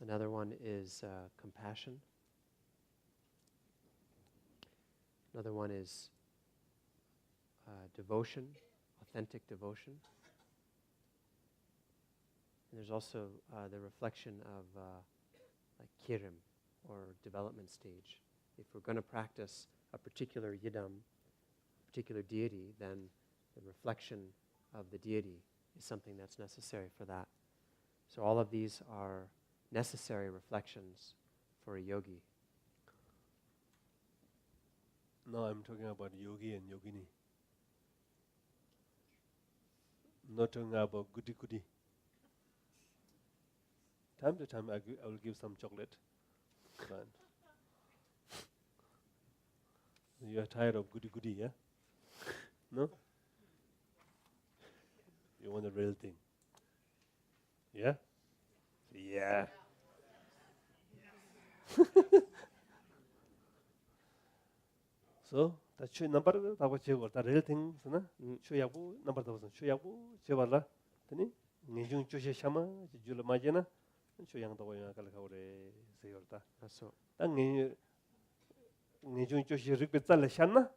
Another one is compassion. Another one is devotion, authentic devotion. And there's also the reflection of like kirim, or development stage. If we're going to practice a particular yidam, particular deity, then the reflection of the deity is something that's necessary for that. So all of these are necessary reflections for a yogi. Now I'm talking about yogi and yogini. Not talking about goody goody. Time to time I will give some chocolate. But you are tired of goody goody, yeah? No? You want the real thing. Yeah? Yeah. So, that should number the real thing, show yabu, number 1,000, show yabu, Chevala, Tani, Nijun Chusha Shama, Jula Majana, and show young the way I say Yorta. So Then Nijun Chushi Ripitala Shana,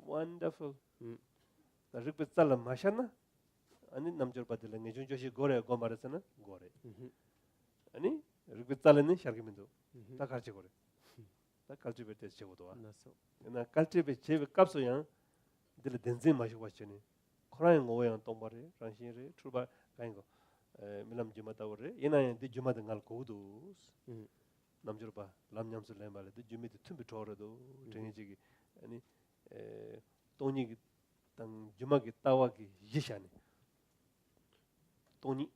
wonderful. The Ripitala Mashana, and in Namjur Padilla, Nijun Chushi Gore Gomarasana, Gore. Ani Ripitalani Shargimindo, Takachigore. The cultivated Chevodoa. And a cultivate Chev Capsuyan, the Denzin Mashwachini, crying away on Tombari, Ranchiri, Truba, Kango, Milam Jimatawre, Yena di Jumadangal Kodus, Namjurba, Lamyam Sulema, the Jimmy the Timbitorado, Trinity, any Tony Tang Jumagi Tawaki, Yishani. Tony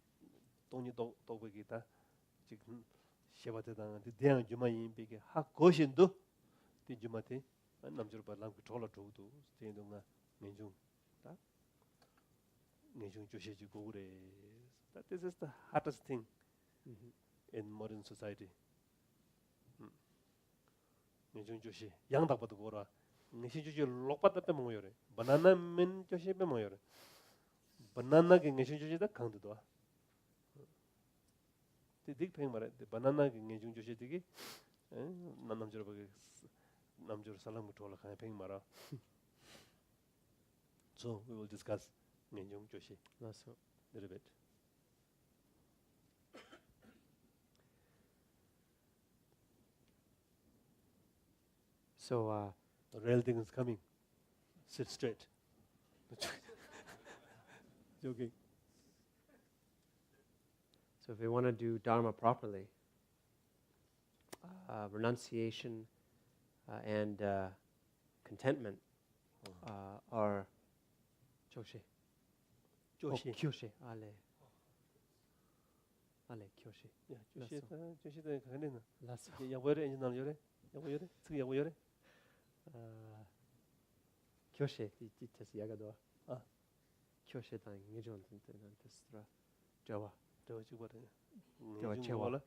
Tobagita, Chicken. Shebatang, the Dian Jumayin big ha caution do the Jumate, and Namjurba Lam Tola to stay on Ninjung. Ninjung Joshi Gore. That is the hardest thing in modern society. Ninjung Joshi, young Tapatagora, Nishu Lopata Pemoyore, Banana Min Joshi Pemoyore, Banana Gingishu the Candidor. The big thing about the banana in Joshi Digi, Namjur Salam Tola Ping Mara. So we will discuss Ninjung Joshi a little bit. So the real thing is coming. Sit straight. Joking. So if we want to do Dharma properly, renunciation and contentment are Joshi. Joshi. Kyoshi. Ale. Kyoshi. Yeah, Joshi the Kanina. Lasso. Yawere and Yore. Yawere. Yawere. Kyoshi. Itas Yagado. Ah. Kyoshi tang Nijon Testra. Jawa. Ninjung Chewa.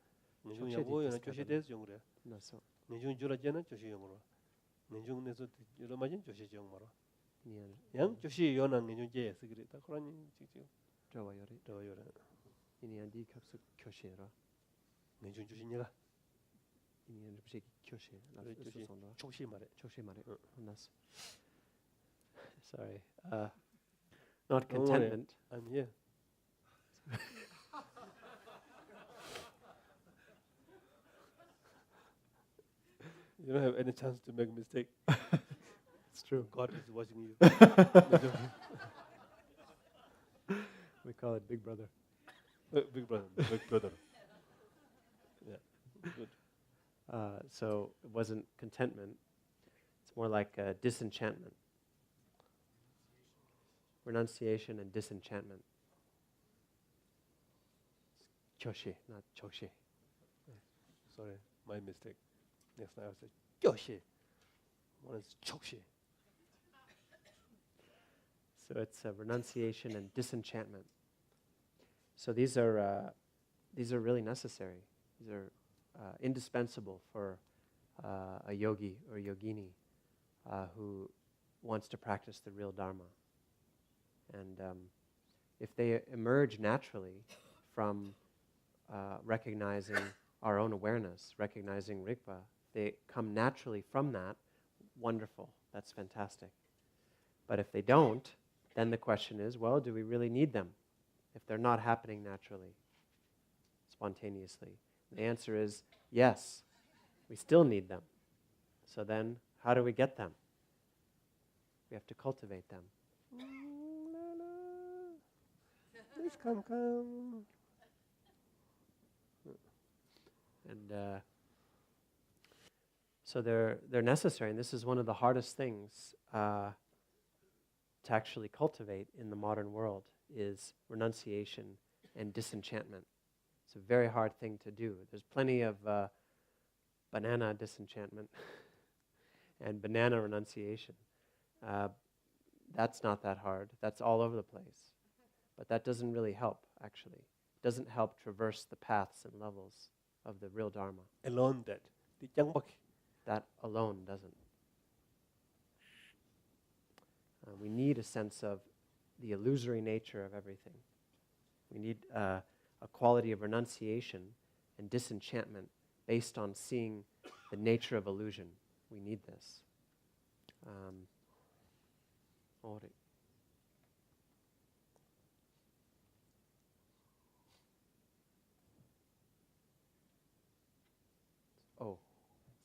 Ninjung Yago and Joshi Des Younger. Naso. Ninjung Jura Jana, Joshi Yomoro. Ninjung Neso Yuramajan, Joshi Yomoro. Nian. Young Joshi Yona, Ninjung Jay, Secret, Akorani, Jawa Yori. Doyora. Iniandi Kapsu Kyoshira. Ninjung Joshi. Inian Ripshiki Kyoshi. Joshi Mare. Choshi Mare. Nas. Sorry. Not contentment. I'm here. You don't have any chance to make a mistake. It's true. God is watching you. We call it Big Brother. Big brother. Big brother. Yeah. Good. So it wasn't contentment. It's more like disenchantment. Renunciation and disenchantment. Kyoshi, not choshi. Sorry, my mistake. Next time I say Joshi. One is Choshi. So it's renunciation and disenchantment. So these are really necessary. These are indispensable for a yogi or yogini who wants to practice the real Dharma. And if they emerge naturally from recognizing our own awareness, recognizing Rigpa, they come naturally from that, wonderful, that's fantastic. But if they don't, then the question is, well, do we really need them if they're not happening naturally, spontaneously? The answer is yes, we still need them. So then, how do we get them? We have to cultivate them. Please come. And so they're necessary, and this is one of the hardest things to actually cultivate in the modern world, is renunciation and disenchantment. It's a very hard thing to do. There's plenty of banana disenchantment and banana renunciation. That's not that hard. That's all over the place. But that doesn't really help, actually. It doesn't help traverse the paths and levels of the real Dharma. Alone that. The jangbak. That alone doesn't. We need a sense of the illusory nature of everything. We need a quality of renunciation and disenchantment based on seeing the nature of illusion. We need this.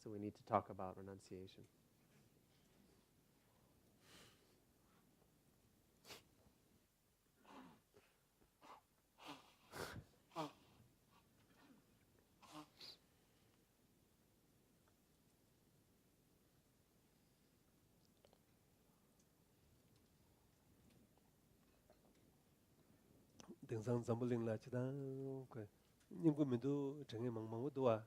So we need to talk about renunciation. 등산 zambuling la chidang ko nyingbu mindu chenge mangmangu duwa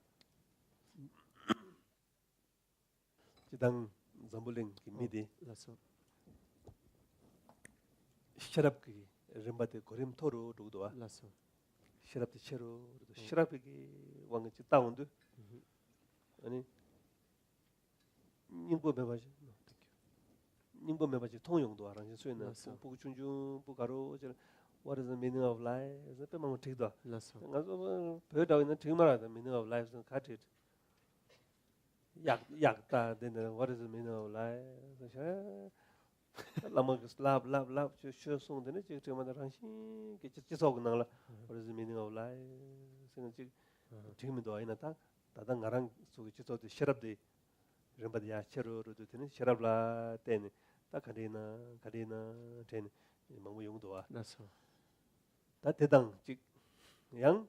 chidang zambuling ki midi Lasso. sharap ki rimbate korim toru duwa Lasso. sharap ti chero sharap ki wang chi taundu ani nyingbu mebaji nyingbu mebaji 통용 duwa rang suina bu chunju bu garo what is the meaning of life? Is it among Tigda? Lasso. Heard in the Timara, the meaning of life is cut it. Yakta, then what is the meaning of life? Lamak lab, sure song, then it's a mother ranching, get just organized. What is the meaning of life? Timido in attack, Tadangarang, so which is the sheriff the Rembadia Chero to tennis, Sherabla, ten, Takadina, ten, Mamu Yungdoa. Lasso. 다 대당 즉 양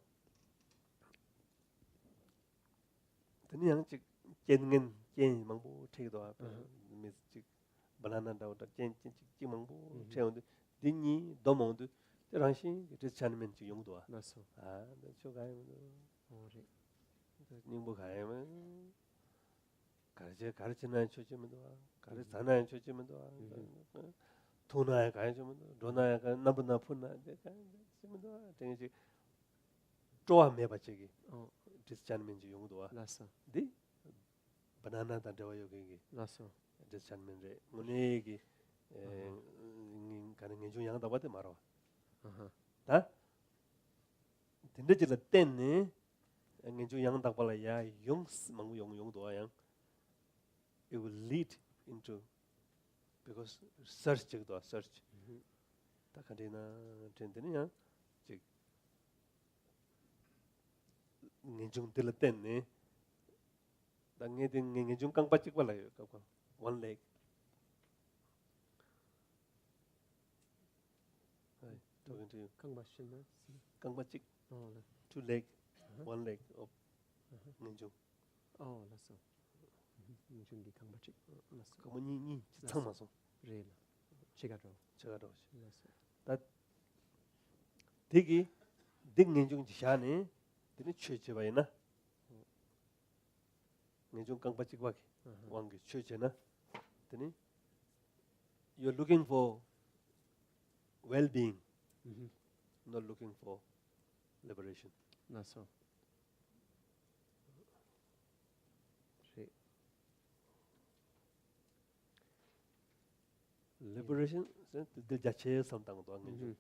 드니양 즉 젠겐 젠 망보 체도 앞 미스 즉 바나나 다우다 젠직 망보 체온데 딘니 도모드 때랑시 디찬멘 즉 용도아 Lasso. 아 쇼가이면 닝보 가이면 가르치는 초점도 가르치는 초점도 도나야 가야죠 도나야 나보나 푼나 지금도 되게 좋아해 봐지기 디스찬멘지 용도와 Lasso. 디 바나나 단대와 여기 Lasso. 디스찬멘제 문에기 가능한 중 양다 받대 말아 다 근데질 때네 중 양다 발아야 용스 망고 용도와 양 it will lead into because search takadena tendenia 즉 ngenjung dilatenne dangeding ngenjung kang pachik balay one leg hi talking to you kang pachik two leg one leg of ngenjung Lasso. Ngjungi kangbachik. Lasso. kamunyi changmaso Rela. Chigado. 제가 더 Lasso. 다 되게 딩엔중 지샤네 되는 최제바이나 엔중 깡바찌과기 왕게 최제나 되니 you're looking for well-being not looking for liberation Lasso. liberation 들 자체의 선당도 안 겐중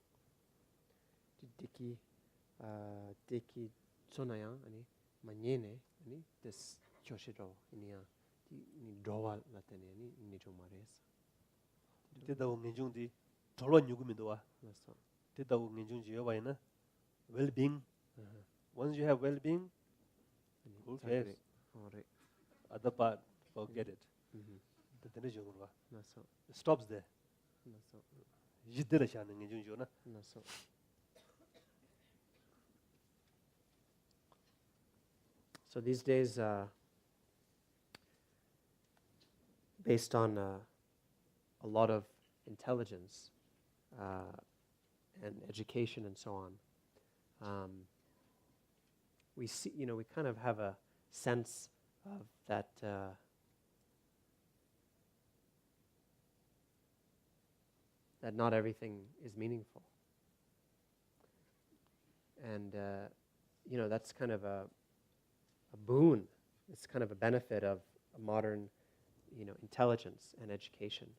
Deki sonayang ani manyene ani des choshiro inia ni drowa latene ani ni jomares. Tida ngenjung di tolwa nyugumi doa. Naso. Tida ngenjung ji yawa ina well-being. Uh-huh. Once you have well-being, who cares? Tagre. Ore. Other part, forget it. Mhm. Tene jungurwa. Naso. It stops there. Naso. Yidira sha ngenjung jo na. Naso. So these days, based on a lot of intelligence and education and so on, we see, we kind of have a sense of that that not everything is meaningful, and that's kind of a boon. It's kind of a benefit of a modern, intelligence and education.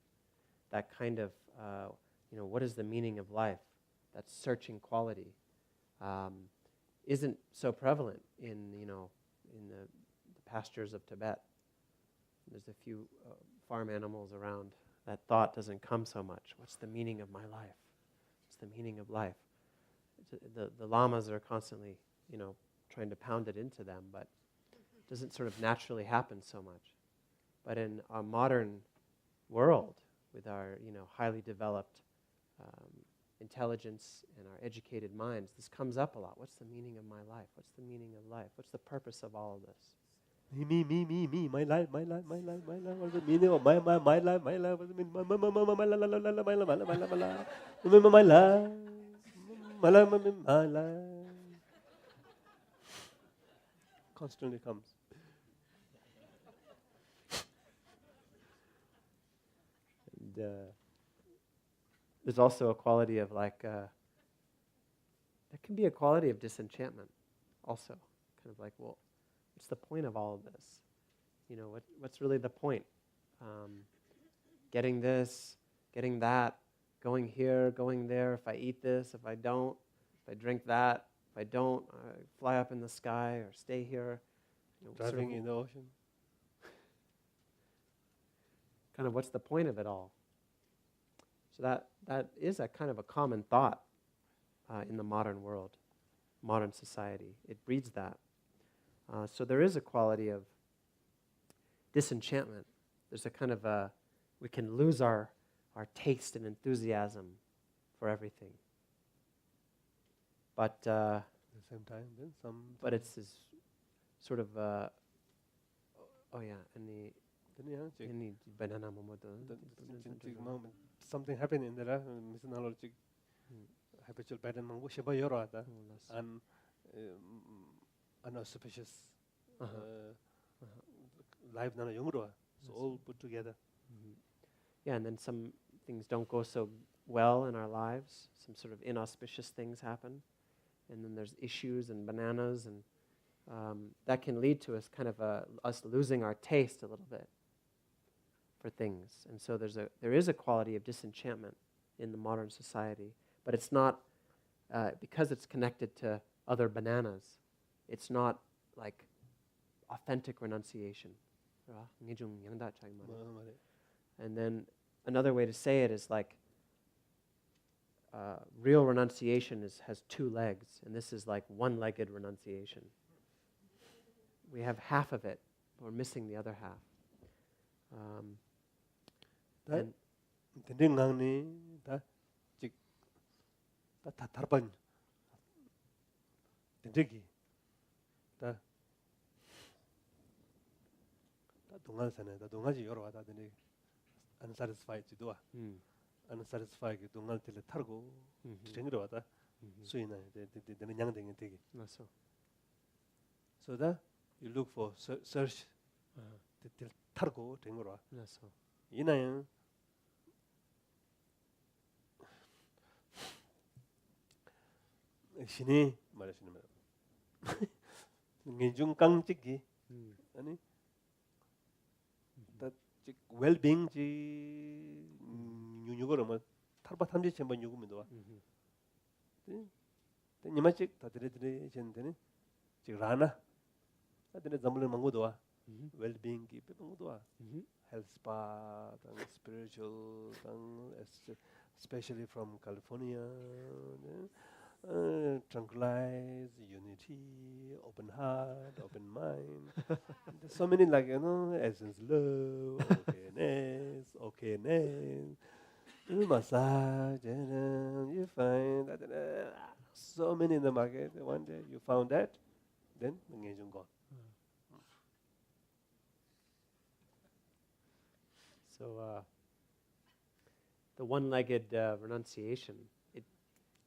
That kind of, what is the meaning of life? That searching quality isn't so prevalent in the pastures of Tibet. There's a few farm animals around. That thought doesn't come so much. What's the meaning of my life? What's the meaning of life? The lamas are constantly, trying to pound it into them, but it doesn't sort of naturally happen so much. But in our modern world, with our, highly developed intelligence and our educated minds, this comes up a lot. What's the meaning of my life? What's the meaning of life? What's the purpose of all of this? Me, my life, what's the meaning of my life, what's the meaning, my life. Constantly comes. And there's also a quality of there can be a quality of disenchantment also. Kind of like, well, what's the point of all of this? What's really the point? Getting this, getting that, going here, going there. If I eat this, if I don't, if I drink that, if I don't, fly up in the sky or stay here. Driving in the ocean. Kind of what's the point of it all? So that is a kind of a common thought in the modern world, modern society. It breeds that. So there is a quality of disenchantment. There's a kind of we can lose our taste and enthusiasm for everything. But At the same time, then some. but it's this sort of any banana moment, something happened in there. Habitual pattern mango sheba yoro ata and unauspicious life nana yungro. So all put together. Yeah, and then some things don't go so well in our lives. Some sort of inauspicious things happen. And then there's issues and bananas, and that can lead to us kind of us losing our taste a little bit for things. And so there is a quality of disenchantment in the modern society, but it's not, because it's connected to other bananas, it's not like authentic renunciation. And then another way to say it is like real renunciation has two legs, and this is like one-legged renunciation. We have half of it, but we're missing the other half. And unsatisfied unsatisfied till targo so that you look for search till targo ina shini 말하시는 말 ngenjung kang chiki ani that well-being ji nyunyugoro ma tarba 탐지 쳔바 nyugum도 니마직 다들이 젠데네 지 라나 다들이 잠을 먹고도 well-being 기 빼먹고도 health spa, spiritual, especially from California. Tranquilize, unity, open heart, open mind. There's so many essence, love, okayness, massage, you find that, so many in the market. One day you found that, then engagement gone. So the one-legged renunciation,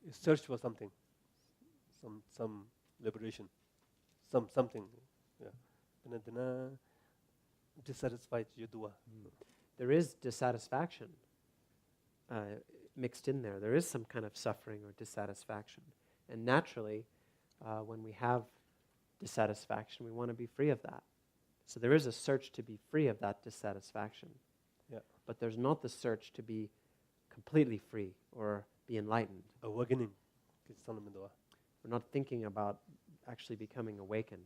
You search for something, some liberation, something, yeah. And then dissatisfied you do. there is dissatisfaction mixed in there. There is some kind of suffering or dissatisfaction. And naturally, when we have dissatisfaction, we want to be free of that. So there is a search to be free of that dissatisfaction. Yeah. But there's not the search to be completely free or be enlightened. Awakening. We're not thinking about actually becoming awakened.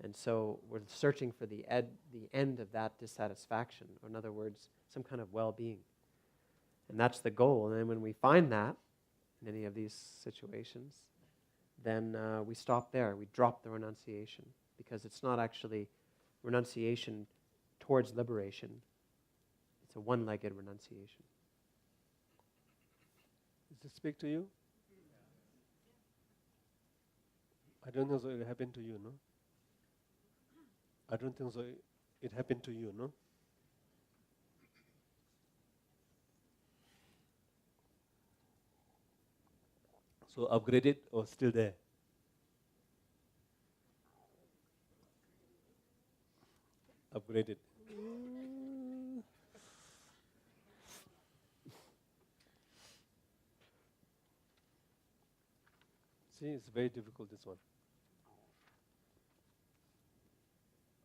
And so we're searching for the end of that dissatisfaction, or in other words, some kind of well-being. And that's the goal. And then when we find that in any of these situations, then we stop there. We drop the renunciation, because it's not actually renunciation towards liberation. It's a one-legged renunciation. Does it speak to you? I don't think so it happened to you, no? I don't think so it happened to you, no? So upgraded or still there? Upgraded. See, it's very difficult, this one.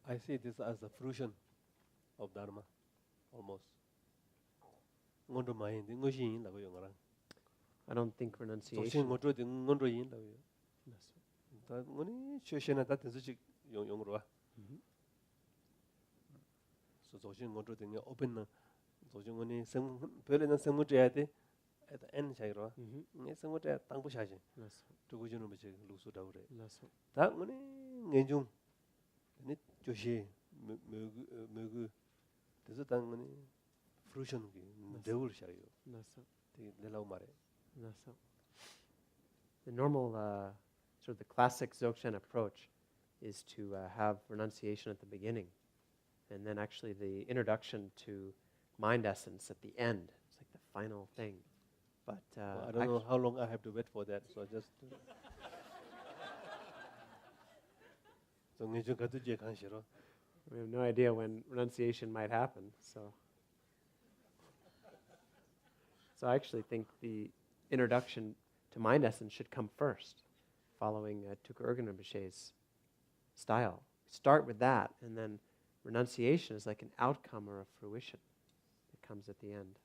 I see this as a fruition of Dharma, almost. I don't think renunciation. So open at the end chairo ne sangote tangbu shaje to go junu beche lusu daure ta ngone ngenjung ni joshi megu desu tang ngone fruition gi deul shayo te lelau mare. The normal sort of the classic Dzogchen approach is to have renunciation at the beginning, and then actually the introduction to mind essence at the end. It's like the final thing. But I don't know how long I have to wait for that, so I just. We have no idea when renunciation might happen, so I actually think the introduction to mind essence should come first, following Tuka Urgyen Rinpoche's style. Start with that, and then renunciation is like an outcome or a fruition that comes at the end.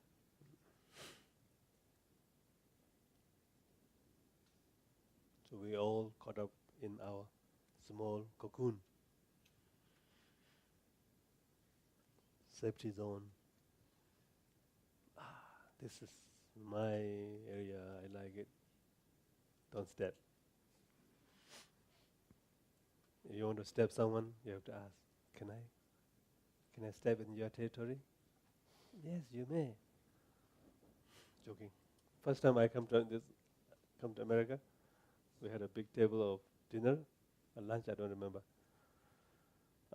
So we all caught up in our small cocoon, safety zone. This is my area, I like it. Don't step. If you want to step someone, you have to ask, can I step in your territory? Yes, you may. Joking. First time I come to America, we had a big table of dinner, a lunch, I don't remember.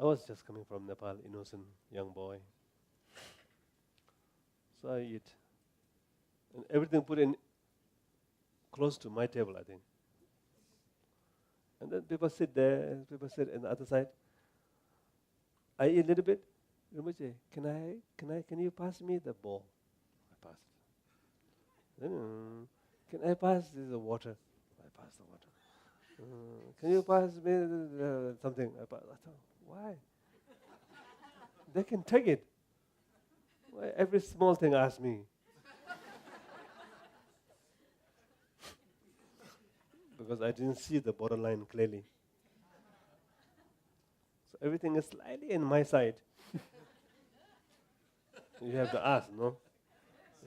I was just coming from Nepal, innocent young boy. So I eat. And everything put in close to my table, I think. And then people sit there, people sit on the other side. I eat a little bit. Rinpoche, can you pass me the bowl? I pass it. Can I pass the water? I pass the water. Can you pass me something? I thought, why? They can take it. Why every small thing ask me? Because I didn't see the borderline clearly. So everything is slightly in my side. You have to ask, no?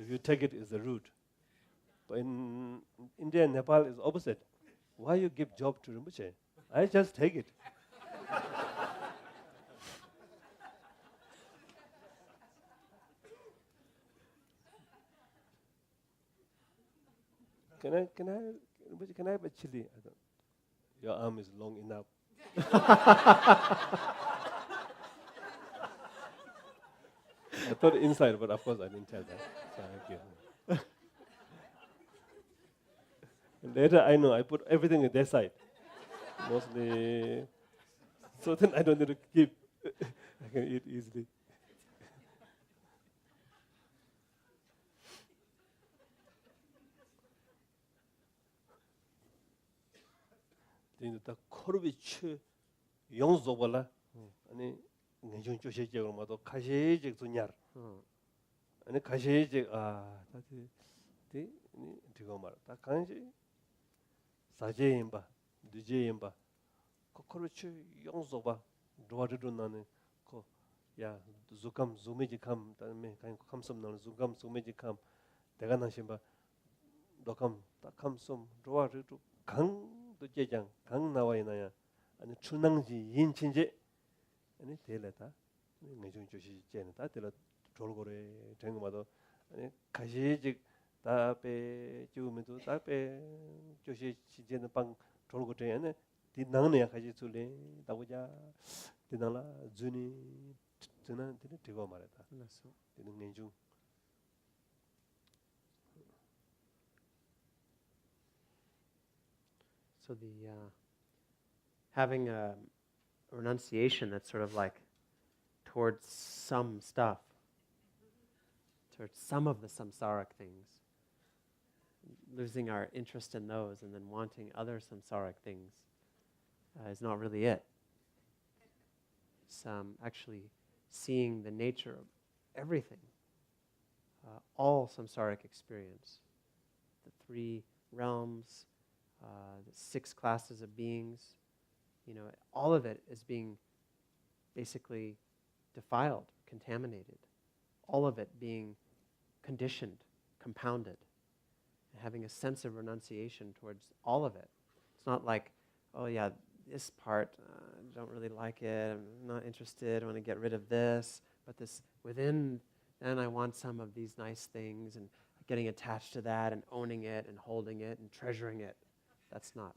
If you take it, it's the root. But in India and Nepal, it's opposite. Why you give job to Rinpoche? I just take it. Rinpoche, can I have a chili? I don't. Your arm is long enough. I thought inside, but of course I didn't tell that. So I gave him. And later I know I put everything in their side. Mostly. So then I don't need to keep. I can eat easily. 다 코르비치 용조발라 아니 내중 조시적으로 마도 가시적 두냐르 아니 가시적 다티 디 디고 말다 간지 사제임바 두제임바 코르비치 용조바 도와드도 나는 코야 zu감 zume지 감 다음에 간 감섬 나는 zu감 zume지 감 내가 나심바 도감 딱 감섬 도와드도 강 또 제장 강 나와이나야 아니 출낭지 인친제 아니 될래다 내중 조시 제는 다 될라 돌고래 된거마도 아니 가시직 다베 주면도 다베 조시 지제는 방 돌고 되네 디나네 가지 줄래 나보자 디나라 주니 드나 되네 되고 말했다 그래서 되는 내중 So the having a renunciation that's sort of like towards some stuff, towards some of the samsaric things, losing our interest in those and then wanting other samsaric things is not really it. It's actually seeing the nature of everything, all samsaric experience, the three realms, the 6 classes of beings, all of it is being basically defiled, contaminated, all of it being conditioned, compounded, and having a sense of renunciation towards all of it. It's not like, oh yeah, this part, I don't really like it, I'm not interested, I want to get rid of this, but this within, then I want some of these nice things, and getting attached to that, and owning it, and holding it, and treasuring it. It's not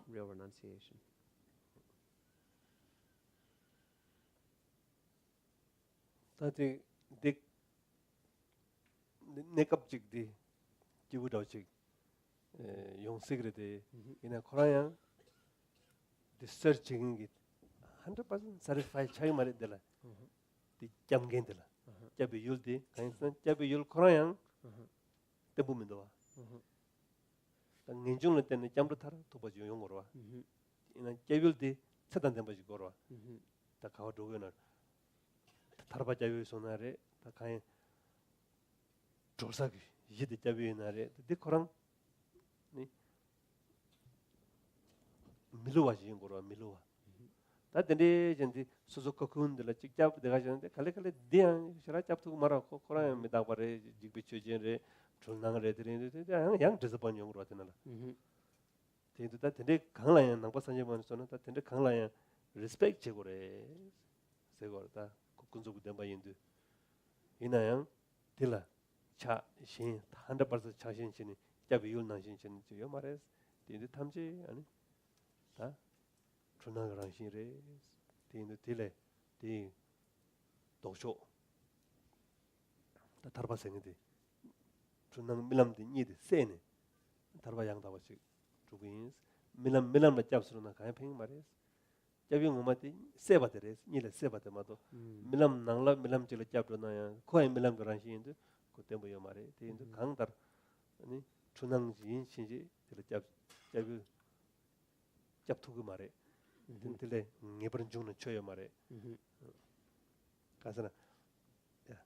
real renunciation. 다디 네갑직디 기부도직 용세그레데 이나 코라야 the searching it 100% satisfied 차이 말이들라 디 잠겐들라 잡이 율디 간선 잡이 율 코라야 때 보면도 와 ninjung 때문에 잠도 타라 도바지 용어로 와 이나 깨빌디 차단된 바지 거로 와 다 가고 도거는 타르바자위 소나레 다 가인 조사기 이제 잡이 나레 데 코랑 니 밀로와지 용어로 와 밀로와 다 근데 전디 소속고 군들 직접 내가 전데 칼레칼레 디안 시라 잡고 말하고 코랑 미다바레 직비치제레 존낭을 해드리는데 양 디스본 용으로 왔잖아. 근데 다 근데 강라야 남바산제만서는 다 근데 강라야 리스펙트 제고래. 세고다 군소부 담바인데 이나양 딜라 차신 100% 차신신이 잡이율 나신신 저 말해. 근데 탐지 아니 다 존낭을 신이래. 근데 딜레 디 도쇼 다 tarba생인데 준낭 밀람디 니데 세네 tarba 양다버시 주빈스 밀람 잡스로나 가야 팽 말이스 잡용 엄마티 세바데레스 니레 세바데마도 밀람 낭라 밀람 찔 잡도나야 코에 밀람 그란시인데 그때 뭐여 말이 데인데 강다 아니 준낭진 신지 들 잡이 잡투그 말에 든들레 네버는 주는 쳐요 말에 가서나 야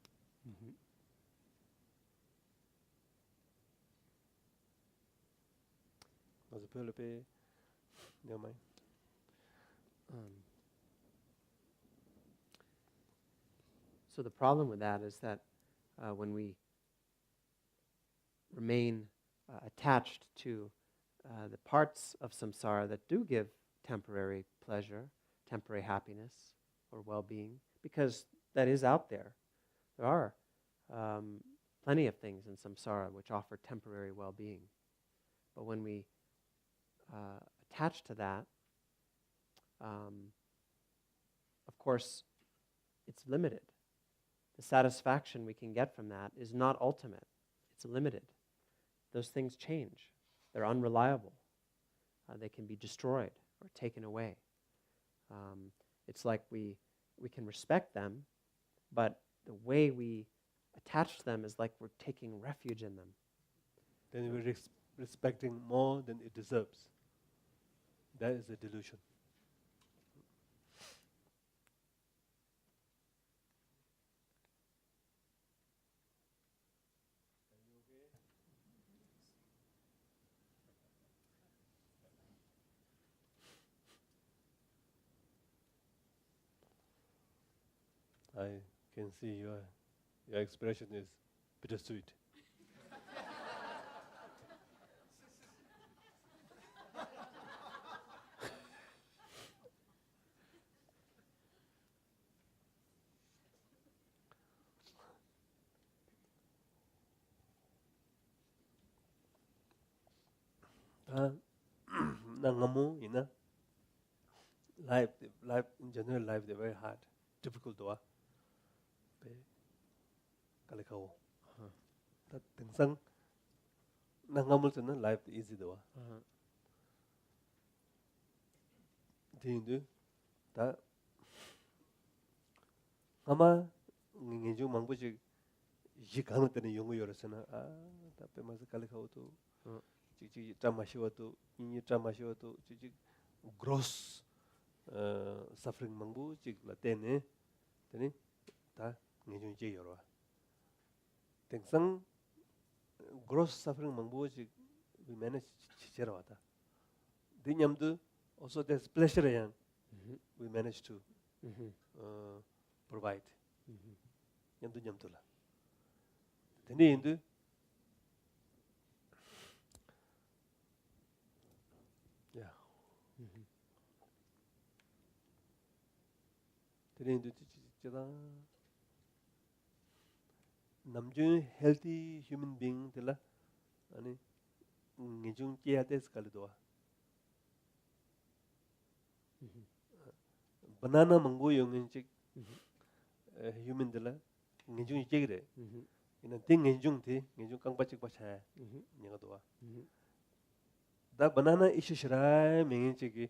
Also Pölepe, never mind. So the problem with that is that when we remain attached to the parts of samsara that do give temporary pleasure, temporary happiness, or well-being, because that is out there. There are plenty of things in samsara which offer temporary well-being. But when we attach to that, of course, it's limited. The satisfaction we can get from that is not ultimate. It's limited. Those things change. They're unreliable. They can be destroyed or taken away. It's like we can respect them, but the way we attach to them is like we're taking refuge in them. Then we're respecting more than it deserves. That is a delusion. I can see your expression is bittersweet. Nangamu, life in general, life they're very hard, difficult to kalikao. That tingsang nangamul chana life easy to Dindu ta ngama nginju mangbuji yikang tene yongu yorasana ta pe mas kalikao to chichi tamashiwa to inyi tamashiwa to chichi gross suffering mangbu chik la tene ta nginju je yorwa tingsang gross suffering mangbu chik we manage chichera ta dinyamdu also there's pleasure yang we manage to provide nyamdu la tene indu yeah tene indu chichera namjun healthy human being tela ani ngijung kia des kalidwa banana mango yung chik human tela ngijung chigre ina ting ngijung kang pachik pacha nyanga doa da banana issue shrai mengin chiki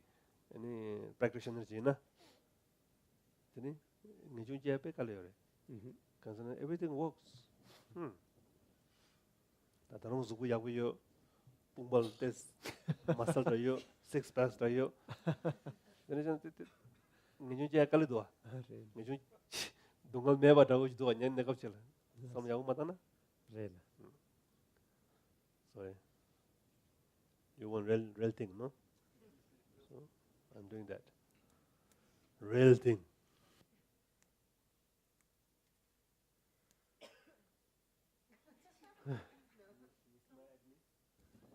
ani practitioner jina tini ngijung chia pe kalore kansana everything works da darong zugu yagu yo pungbal test muscle da yo six packs da yo tini jan ngijung chia kalidwa ngijung dungal meba da uj do nyen negap chela sam yagu matana Really. Sorry. You want real thing, no? So I'm doing that. Real thing.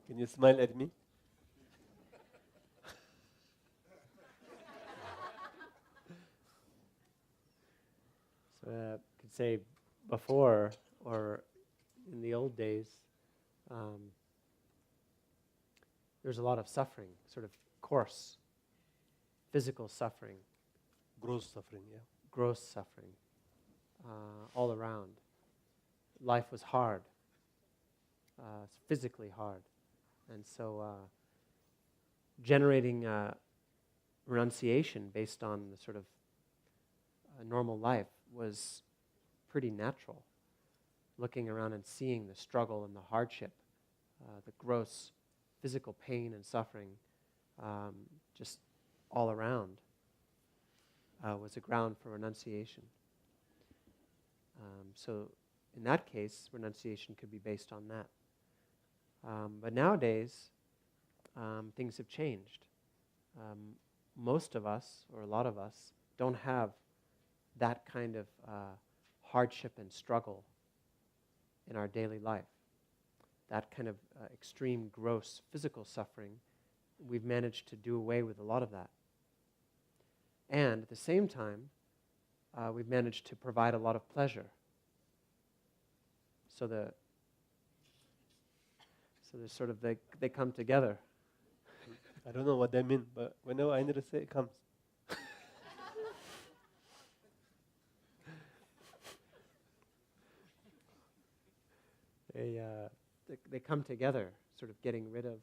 Can you smile at me? So I could say before, or in the old days, there's a lot of suffering, sort of coarse, physical suffering. Gross suffering, yeah. Gross suffering, all around. Life was hard, physically hard. And so generating renunciation based on the sort of normal life was pretty natural. Looking around and seeing the struggle and the hardship, the gross physical pain and suffering just all around was a ground for renunciation. So in that case, renunciation could be based on that. But nowadays, things have changed. Most of us, or a lot of us, don't have that kind of hardship and struggle in our daily life. That kind of extreme, gross physical suffering, we've managed to do away with a lot of that. And at the same time, we've managed to provide a lot of pleasure. So there's sort of, they come together. I don't know what they mean, but whenever I need to say it comes. They come together, sort of getting rid of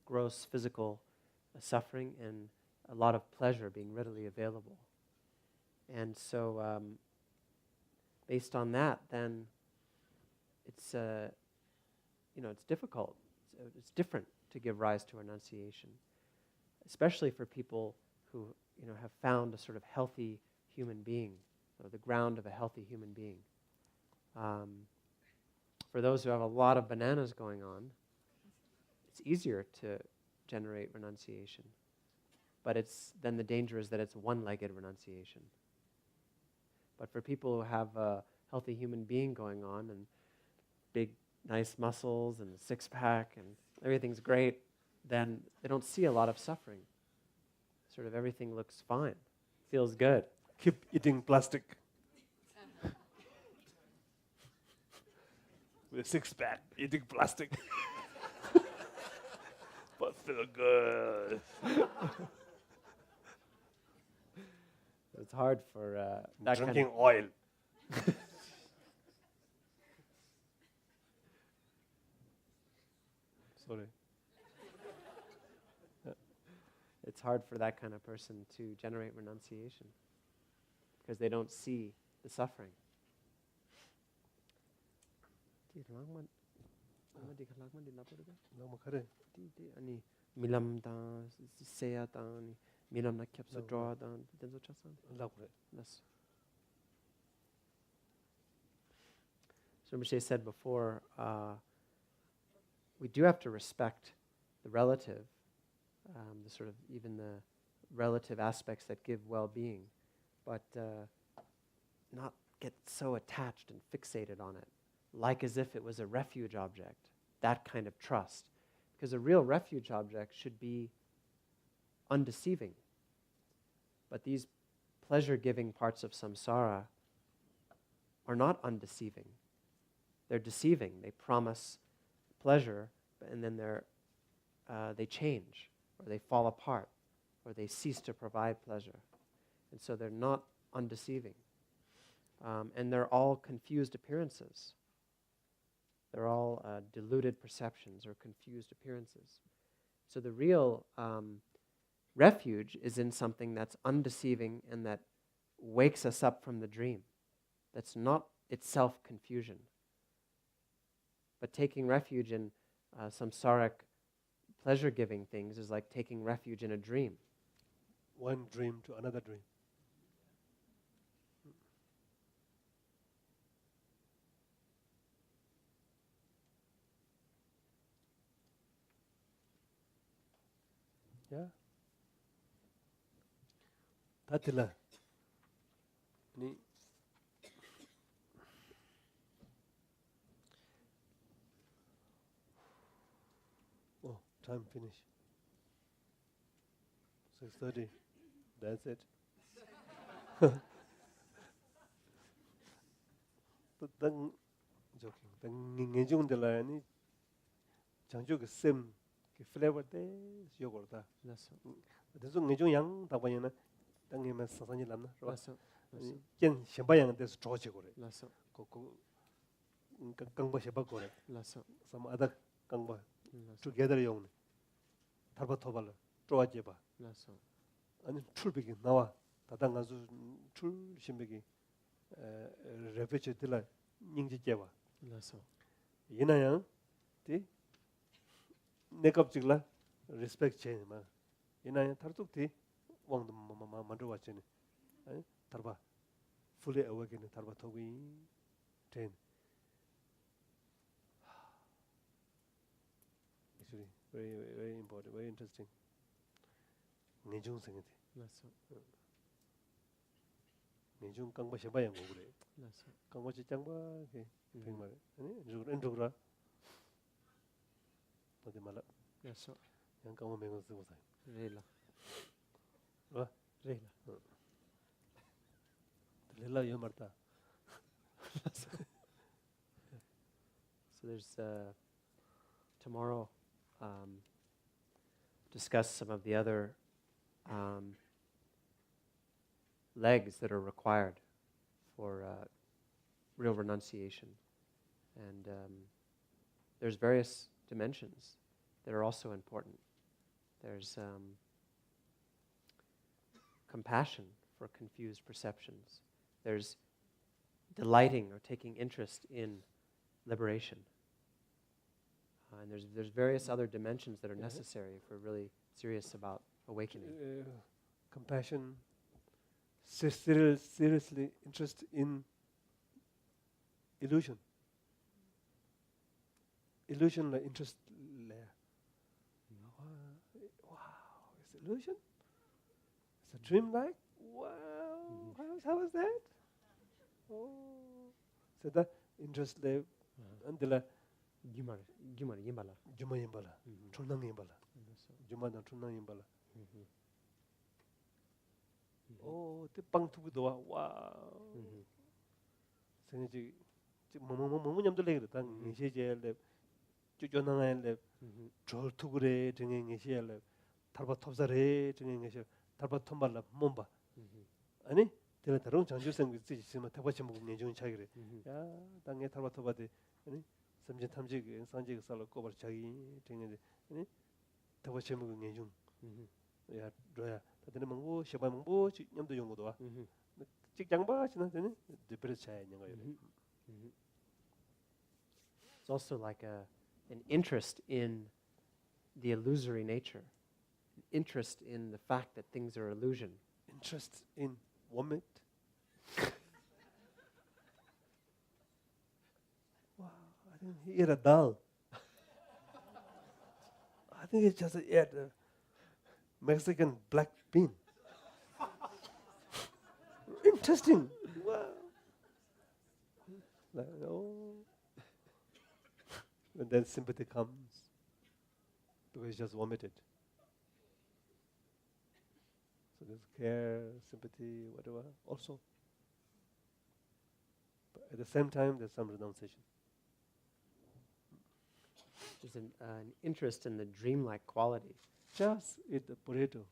gross physical suffering and a lot of pleasure being readily available. And so based on that, then it's it's difficult. It's different to give rise to renunciation, especially for people who have found a sort of healthy human being, or the ground of a healthy human being. For those who have a lot of bananas going on, it's easier to generate renunciation. But then the danger is that it's one-legged renunciation. But for people who have a healthy human being going on and big, nice muscles and a six-pack and everything's great, then they don't see a lot of suffering. Sort of everything looks fine, feels good. Keep eating plastic. With a six-pack, eating plastic. But feel good. It's hard for that Drinking kind of oil. Sorry. it's hard for that kind of person to generate renunciation because they don't see the suffering. 너무 그래. 아니 미람 다 세야 다 아니 미람 나 캡서 draw 다 된소 차선. 나 그래. Yes. So Michelle said before, we do have to respect the relative, the sort of even the relative aspects that give well-being, but not get so attached and fixated on it, like as if it was a refuge object, that kind of trust. Because a real refuge object should be undeceiving. But these pleasure-giving parts of samsara are not undeceiving. They're deceiving. They promise pleasure, and then they change, or they fall apart, or they cease to provide pleasure. And so they're not undeceiving. And they're all confused appearances. They're all deluded perceptions or confused appearances. So the real refuge is in something that's undeceiving and that wakes us up from the dream. That's not itself confusion. But taking refuge in samsaric pleasure-giving things is like taking refuge in a dream. One dream to another dream. Yeah. Tatila. Ni. Oh, time finish. 6:30. That's it. Tang joking. Tang ngejung de la ni 장주 그 쌤 그 플레이버 때 요거다. That's 그래서 ngejung yang 다 보면은 당에만 사선이 남나. so. 겐 셴바양 데서 조지 거래. That's 그 강바 셴바 거래. so. some other 강바 together 용 탈바 토발 조아지 봐. That's so. 아니 출백이 나와 다당 가서 출 신백이 레페치들라 닝지 봐. That's so. 이나양 티 내갑직라 respect 체마 이나양 타르뚝티 왕도 만들어 왔잖아. 아니 탈바 fully awakened 탈바 토기 된 actually very important, very interesting. ngejung sengeti That's so. ngenjung kangba sheba yang go gure That's right. kangba chi changba ke Mhm. thing mare ani endrugra ode mala That's right. yang kangba mengo zu sai Rela. wa Rela. lela yo marta So there's tomorrow discuss some of the other legs that are required for real renunciation. And there's various dimensions that are also important. There's compassion for confused perceptions. There's delighting or taking interest in liberation. And there's various other dimensions that are necessary if we're really serious about awakening. Compassion, seriously interest in illusion. Illusion la interest le. Wow, it's illusion? It's a dream like? Wow, how was that? Oh, so that interest le, andila Gimara yimbala. juma yimbala, tunang yimbala, juma na tunang yimbala. Oh, the pang tu doa, wow. Seni ji momo nyamdo le tang ngi je le chujo nang le jol tu gure jenge ngi je le tarba topsare jenge ngi je tarba tombala momba. 아니 내가 다른 장주생 있지 있으면 타바치 먹는 예전 차기래. 야, 당에 타바 토바데. 아니 삼진 탐지 산지 살로 거버 자기 되는데. 아니 타바치 먹는 예전. 야, 로야. 다들 먹고 셔바 먹고 냠도 용고도 와. 직장 봐 지나 되네. 디프레스 차이 있는 거예요. It's also like an interest in the illusory nature, an interest in the fact that things are illusion. Interest in vomit. Wow, I think he ate a dal. I think he just ate a Mexican black bean. Interesting. Wow. Like, oh. And then sympathy comes because he just vomited. So there's care, sympathy, whatever, also. But at the same time, there's some renunciation. There's an interest in the dreamlike quality. Just eat the burrito.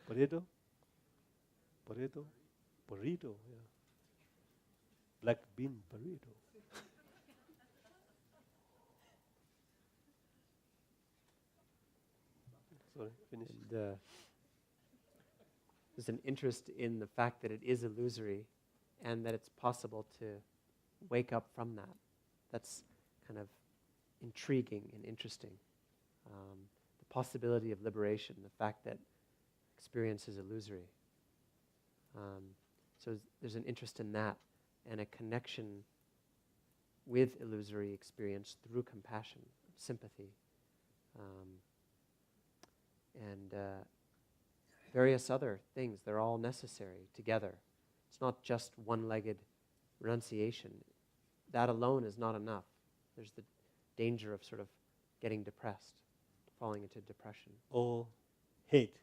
Burrito? Burrito? Burrito, yeah. Black bean burrito. Sorry, finish. And, there's an interest in the fact that it is illusory and that it's possible to wake up from that. That's kind of intriguing and interesting. The possibility of liberation, the fact that experience is illusory. So there's an interest in that and a connection with illusory experience through compassion, sympathy, and various other things. They're all necessary together. It's not just one-legged renunciation. That alone is not enough. There's the danger of sort of getting depressed, falling into depression. Or hate.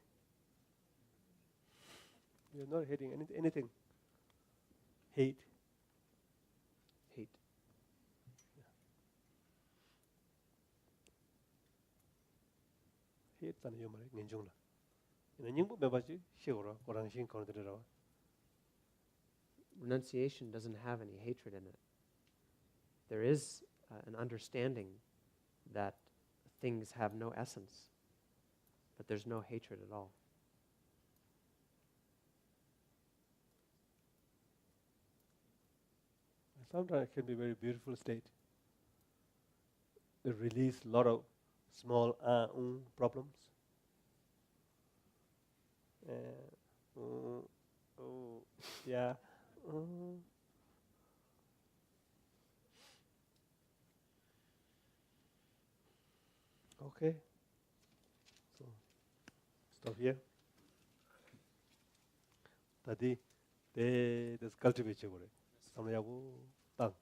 You're not hating anything. Hate. Hate. Hate tani yo mare ngenjung la. Ina nyingbu mebaji shigora korang shin kono dire rawa. Renunciation doesn't have any hatred in it. There is an understanding that things have no essence, but there's no hatred at all. Sometimes it can be a very beautiful state. It release a lot of small problems. Yeah. Okay. So stop here. tadi te this cultivate chegore samyago tang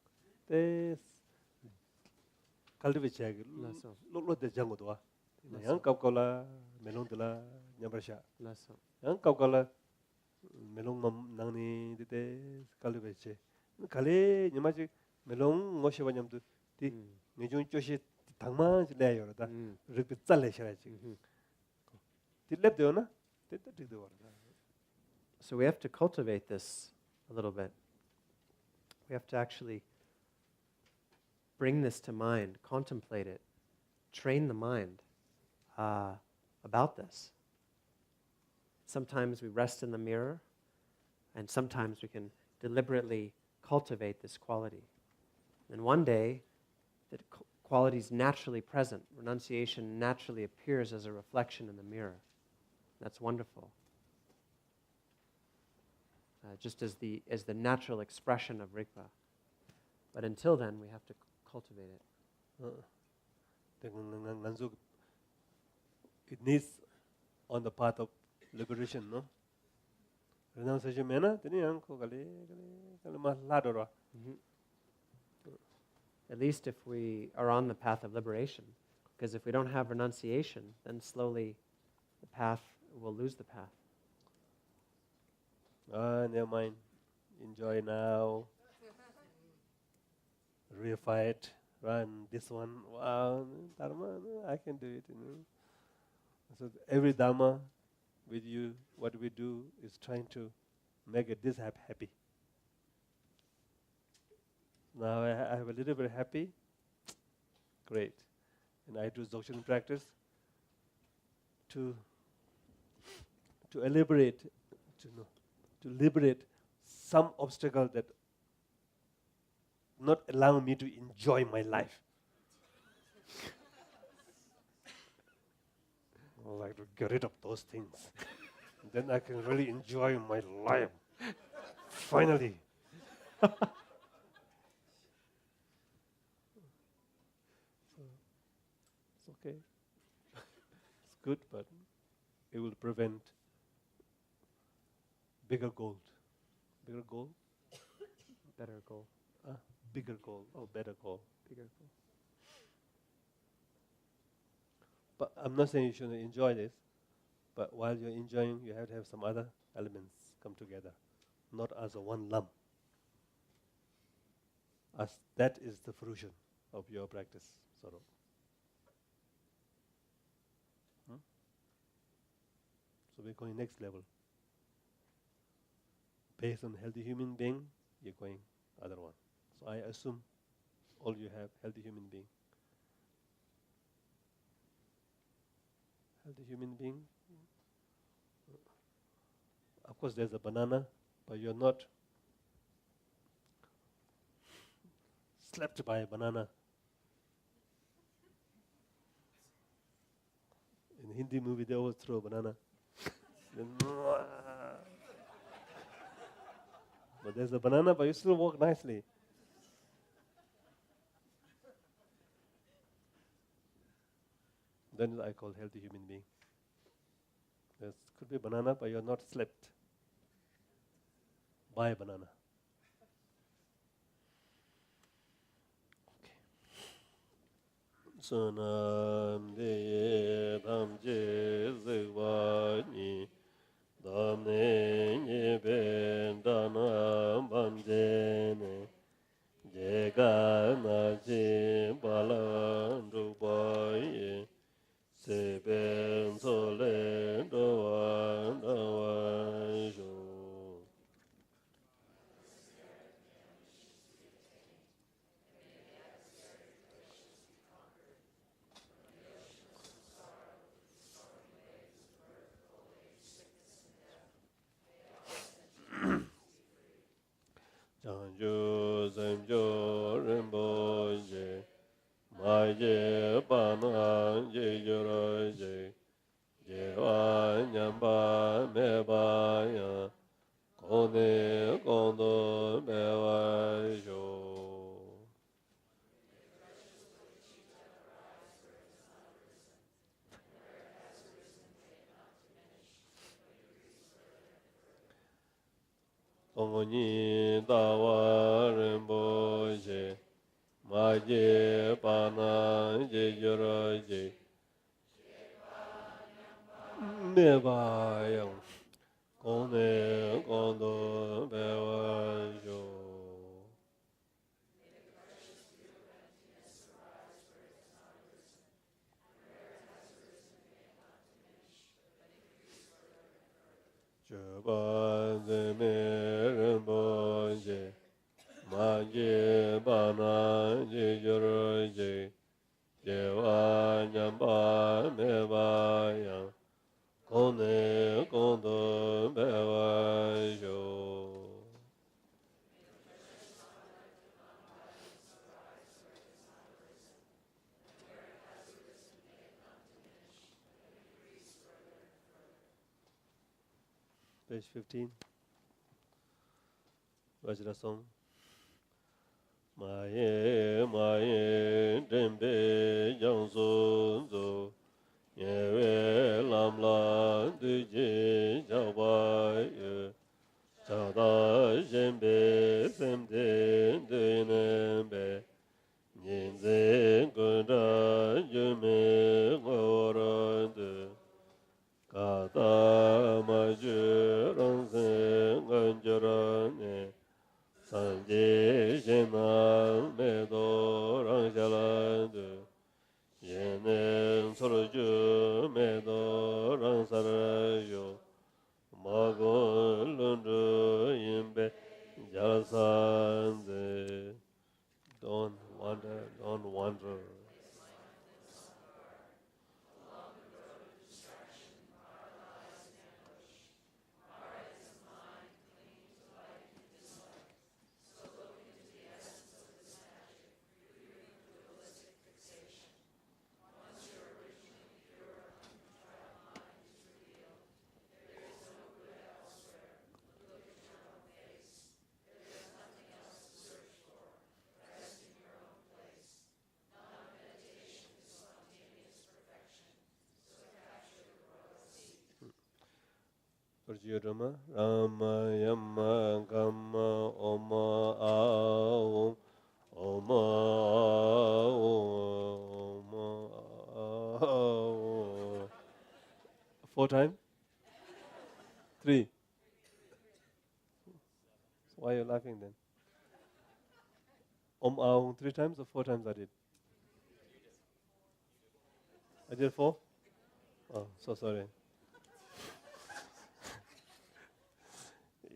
te cultivate chegi Lasso. lo de jango do Lasso. yang kapkola melong de la nyambrasha Lasso. yang kapkola melong mam nangni de cultivate che kale nyamaji melong ngoshe banyamdu ti ngejon choshi 당만 레요다 르비 잘래 셔야지 딜랩되나 됐다 So we have to cultivate this a little bit. We have to actually bring this to mind, contemplate it, train the mind about this. Sometimes we rest in the mirror, and sometimes we can deliberately cultivate this quality. And one day, the quality is naturally present. Renunciation naturally appears as a reflection in the mirror. That's wonderful. Just as the natural expression of Rigpa. But until then, we have to cultivate it. It needs on the path of liberation, no? Renunciation mena, teni yang ko kali mas ladora. At least if we are on the path of liberation. Because if we don't have renunciation, then slowly the path will lose the path. Never mind. Enjoy now. Refight. Run this one. Wow, Dharma, I can do it. So every Dharma with you, what we do is trying to make it this happy. Now I have a little bit happy. Great. And I do Dzogchen practice to elaborate, to liberate some obstacle that not allowing me to enjoy my life. I would like to get rid of those things. Then I can really enjoy my life. Finally. It's okay. It's good, but it will prevent bigger goal. Bigger goal? Better goal. Bigger goal. Oh, better goal. Bigger goal. But I'm not saying you shouldn't enjoy this, but while you're enjoying, you have to have some other elements come together, not as a one lump. As that is the fruition of your practice, sort of. So we're going next level. Based on healthy human being, you're going other one. So I assume all you have healthy human being. Healthy human being. Of course, there's a banana, but you're not slapped by a banana. In Hindi movie, they always throw a banana. Then, but there's a banana, but you still walk nicely. Then I call healthy human being. There could be a banana, but you're not slapped by a banana. Okay. Sunam de tam je zevani dam ne ben dana bam jene jega na je balan dubai Seben sole doan doan jo. Janjo zemjo rembo je. Maje bana je joro je wa nyamba me ba ya kone kondo me wa jo. Tongoni Dawa Rinpoche Maje Pana Je Juraje Nebayang Kone Kondo Bewa Jo Chöpa Deme Rinpoche Maje Pana Je Juraje Jewa Nyamba Mebayang Kone Kondo Bewa Jo Page 15, Vajra song. Maye, maye, dembe, jangso, zo. Yewe, lam la, duje, jaba, ye. Chada, jembe, semde, duinembe. Nyinze, gunda, yume, gorande. Kata, maju, rangse, ganjarane. Sanje jena medo rangjalandu Yenen sorju medo rangsarayo Mago lundu yimbe jalasande Don't wander, don't wander. Purjurama Rama Yama Gamma Oma Aum Oma Aum 4 times? 3. Why are you laughing then? Aum 3 times or 4 times I did? I did 4? Oh, so sorry.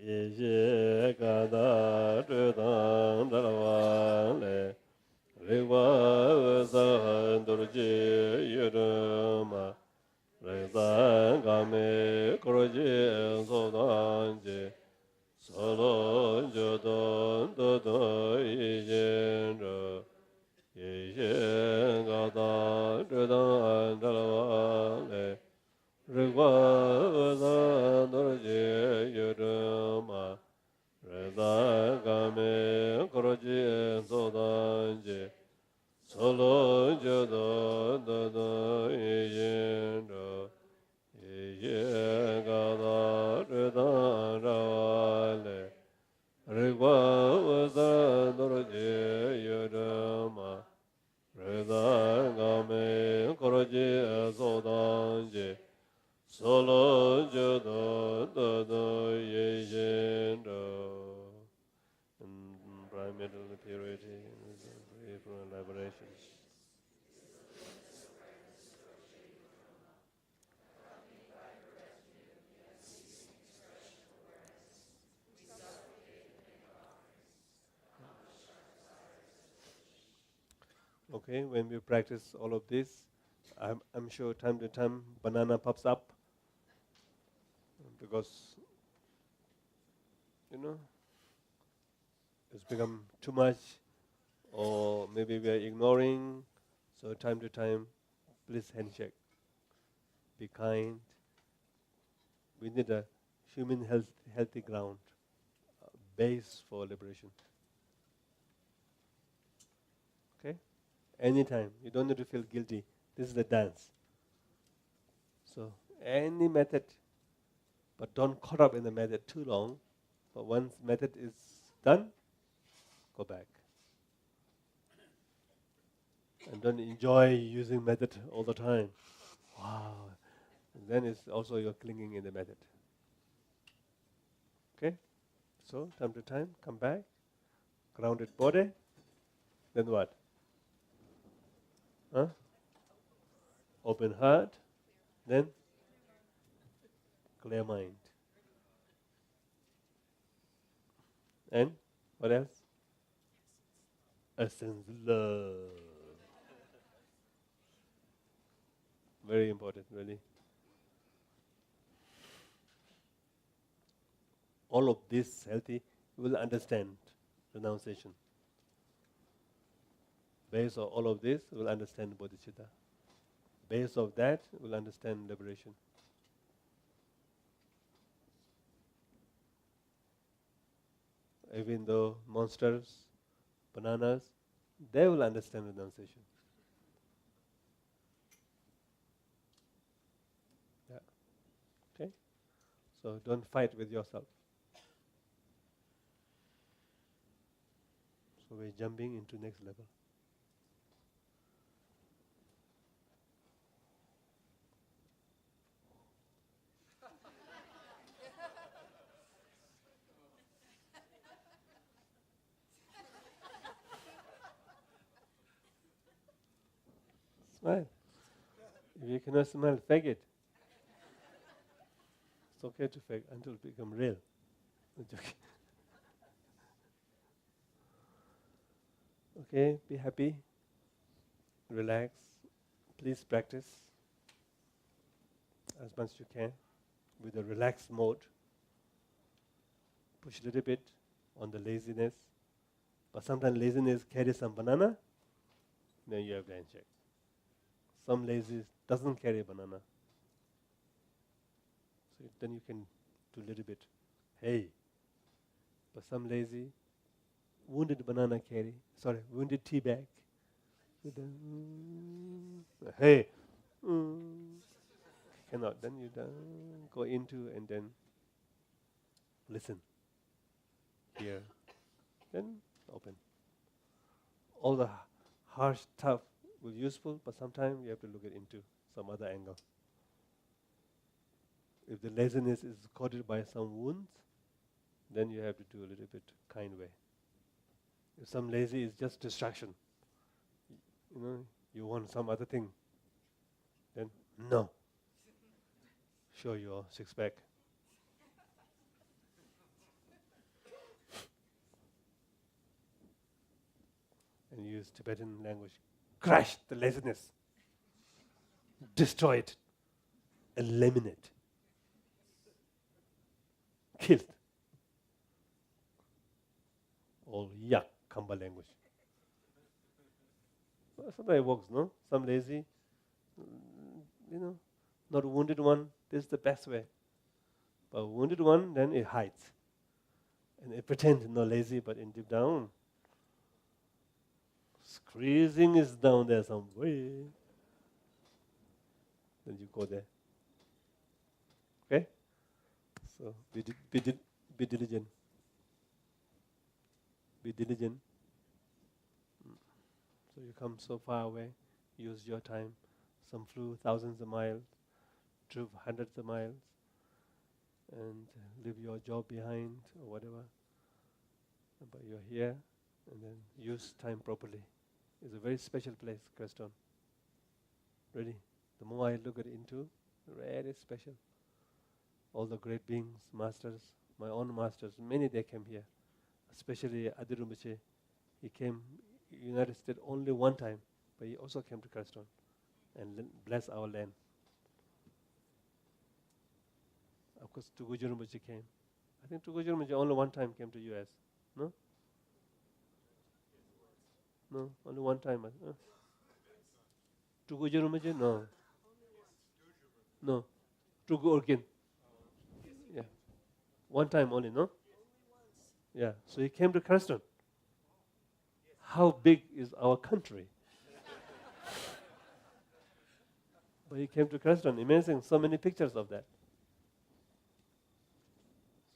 Ye kada rudan dalwale Rewa san durje yuruma Rezan game kroje sodanje Solo jodon dodo ijenro Ye kada rudan dalwale Rewa san durje yuruma Reda game kroji sodanje solo jodo dodo yendo ye gada reda rawale regwa wasa dorje yodama reda game kroji sodanje solo jodo dodo yendo environmental purity and from liberation. Okay, when we practice all of this, I'm sure time to time banana pops up because, it's become too much or maybe we are ignoring. So time to time, please handshake. Be kind. We need a human healthy ground, base for liberation. Okay? Anytime. You don't need to feel guilty. This is the dance. So any method, but don't caught up in the method too long. But once method is done, go back. And don't enjoy using method all the time. Wow. And then it's also you're clinging in the method. Okay? So, time to time, come back. Grounded body. Then what? Huh? Open heart. Then clear mind. And what else? Essence love. Very important, really. All of this healthy, you will understand renunciation. Based on all of this, you will understand bodhicitta. Based of that, you will understand liberation. Even though monsters, bananas, they will understand renunciation. Yeah. Okay? So don't fight with yourself. So we're jumping into next level. Smile. If you cannot smile, fake it. It's okay to fake until it becomes real. I'm joking. Okay, be happy, relax. Please practice as much as you can with a relaxed mode. Push a little bit on the laziness. But sometimes laziness carries some banana, then you have to uncheck. Some lazy doesn't carry a banana. So then you can do a little bit, hey. But some lazy, wounded banana carry, wounded tea bag. So then, hey, cannot. Then you go into and then listen, hear, then open. All the harsh stuff will be useful, but sometimes you have to look it into some other angle. If the laziness is caused by some wounds, then you have to do a little bit kind way. If some lazy is just distraction, you want some other thing, then no. Show your six-pack. And use Tibetan language. Crush the laziness. Destroy it. Eliminate. Kill it. All yak, Kamba language. Well, sometimes it works, no? Some lazy, not a wounded one, this is the best way. But a wounded one, then it hides. And it pretends not lazy, but in deep down, squeezing is down there somewhere. Then you go there. Okay? So be diligent. Be diligent. So you come so far away, use your time. Some flew thousands of miles, drove hundreds of miles, and leave your job behind or whatever. But you're here, and then use time properly. It's a very special place, Crestone. Really, the more I look at into, very special. All the great beings, masters, my own masters, many they came here. Especially Adirumache, he came United States only one time, but he also came to Crestone and blessed our land. Of course, Tuguju Rinpoche came. I think Tuguju Rinpoche only one time came to US. No? No, only one time. Tuguju Rinpoche? No. No. Tugu Orkin. Yeah. One time only, no? Yeah. So he came to Crestone. How big is our country? But he came to Crestone. Amazing. So many pictures of that.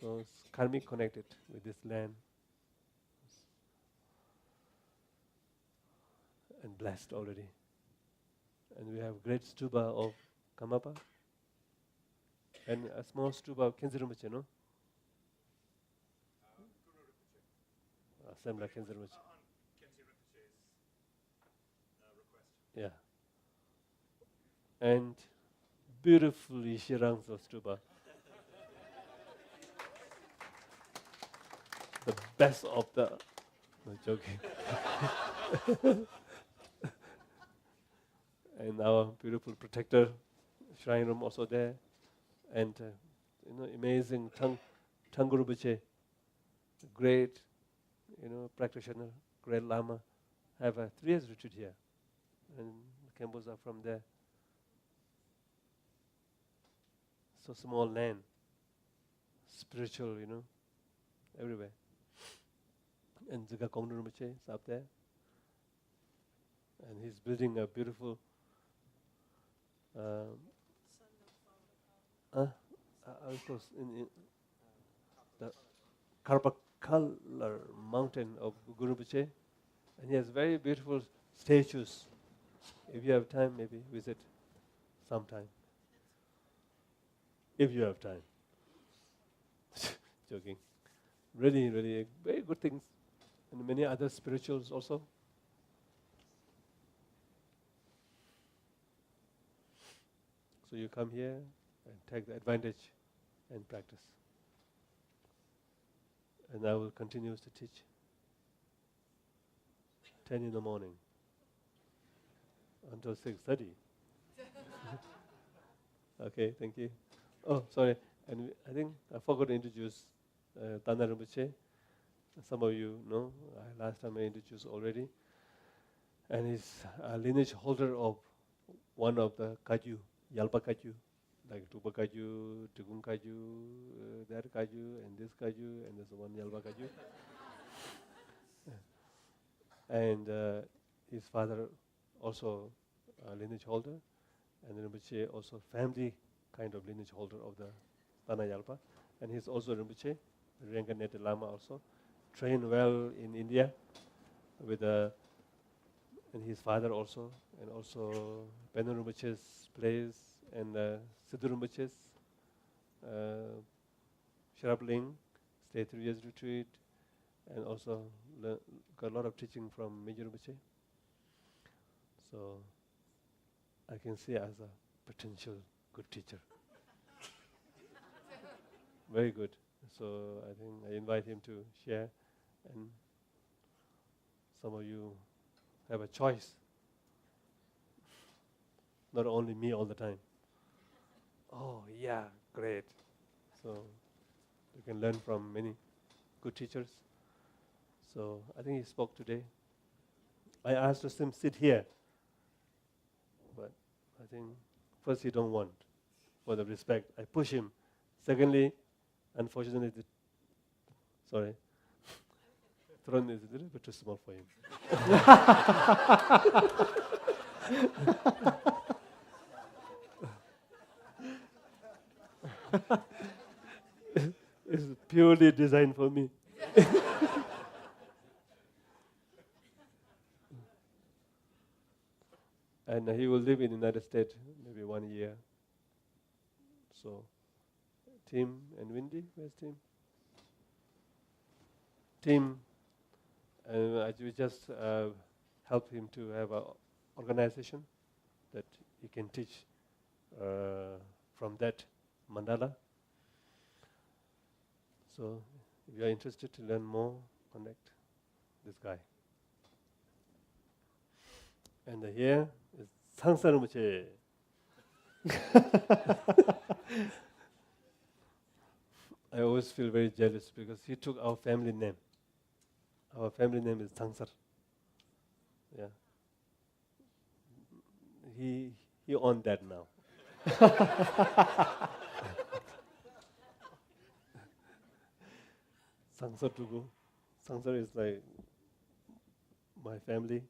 So it's karmic connected with this land and blessed already. And we have great stupa of Kamapa and a small stupa of Khenze Rinpoche, no? Same like Khenze Rinpoche. Yeah. And beautiful Ishirangso stupa. The best of the... No, joking. And our beautiful protector shrine room also there. And, amazing Tanguru Rinpoche, great, practitioner, great Lama, have a 3 years retreat here. And the Khenpos are from there. So small land, spiritual, everywhere. And Ziga Komdu Rinpoche is up there. And he's building a beautiful in the Karpakallar mountain of Guru Rinpoche. And he has very beautiful statues. If you have time, maybe visit sometime. If you have time. Joking. Really, really very good things. And many other spirituals also. So you come here and take the advantage and practice. And I will continue to teach. 10 in the morning until 6:30. Okay, thank you. Oh, sorry. And I think I forgot to introduce Tanda Rinpoche. Some of you know, last time I introduced already. And he's a lineage holder of one of the Kaju, Yalpa Kaju, like Tupa Kaju, Tukung Kaju, that Kaju, and this Kaju, and there's one Yalpa Kaju. And his father also a lineage holder, and Rinpoche also family kind of lineage holder of the Tana Yalpa. And he's also Rinpoche, reincarnated Lama also, trained well in India with and his father also, and also Penu Rinpoche's place, and Siddhu Rinpoche's Sharapling, stayed 3 years retreat, and also got a lot of teaching from Major Rinpoche. So I can see as a potential good teacher. Very good. So I think I invite him to share, and some of you have a choice. Not only me all the time. Oh yeah, great. So you can learn from many good teachers. So I think he spoke today. I asked him to sit here, but I think first he don't want, for the respect. I push him. Secondly, unfortunately, sorry, throne is a little bit too small for him. It's purely designed for me. And he will live in the United States maybe 1 year. So, Tim and Wendy, where's Tim? Tim, we just help him to have an organization that he can teach from that mandala. So, if you are interested to learn more, connect this guy. And here is Sangsa Rinpoche. I always feel very jealous because he took our family name. Our family name is Tangsar. Yeah. He owned that now. Sangsar Tugu. Sangsar is like my family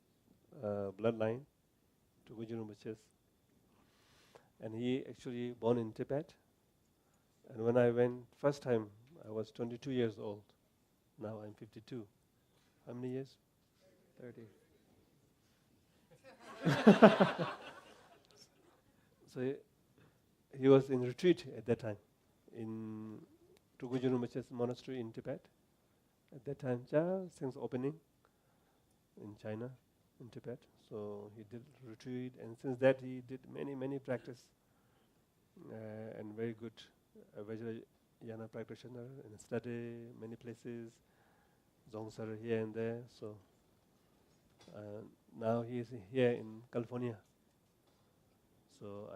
bloodline, Tugu Rinpoche's. And he actually born in Tibet. And when I went first time, I was 22 years old. Now I'm 52. How many years? 30. So he was in retreat at that time in Tugujun Rinpoche's monastery in Tibet. At that time, just things opening in China, in Tibet. So he did retreat, and since that he did many practice, and very good Vajrayana practitioner, and study many places, Zongsar here and there. So now he is here in California. So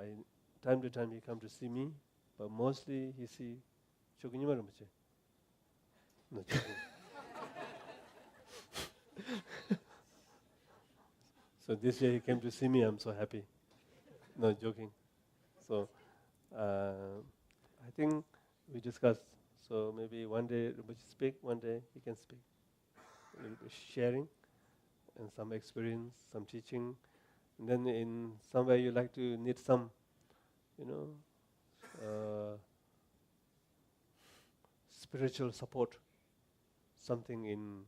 time to time he come to see me, but mostly he see Chogyam Rinpoche. No joking. So this year he came to see me. I'm so happy. No joking. So I think we discussed. So maybe one day Rinpoche speak, one day he can speak. A little bit sharing and some experience, some teaching. And then in somewhere you like to need some, spiritual support, something in,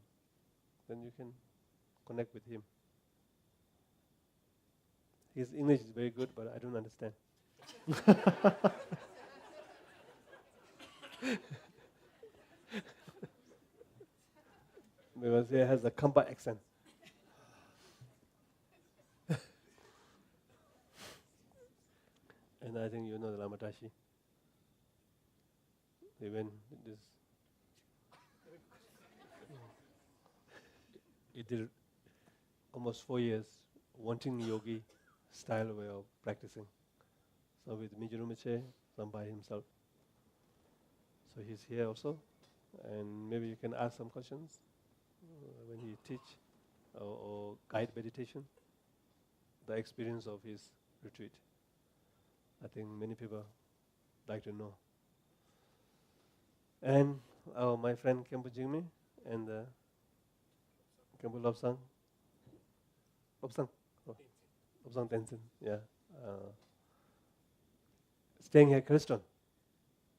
then you can connect with him. His English is very good, but I don't understand. Because he has a Kampa accent. And I think you know the Lamatashi. Even this, he did almost 4 years wanting yogi style way of practicing. So with Mingyur Rinpoche, some by himself. So he's here also, and maybe you can ask some questions when he teach or guide meditation, the experience of his retreat. I think many people like to know. And my friend Kempo Jingmi and Kempo Lobsang. Lobsang Tenzin, yeah. Staying here at Crestone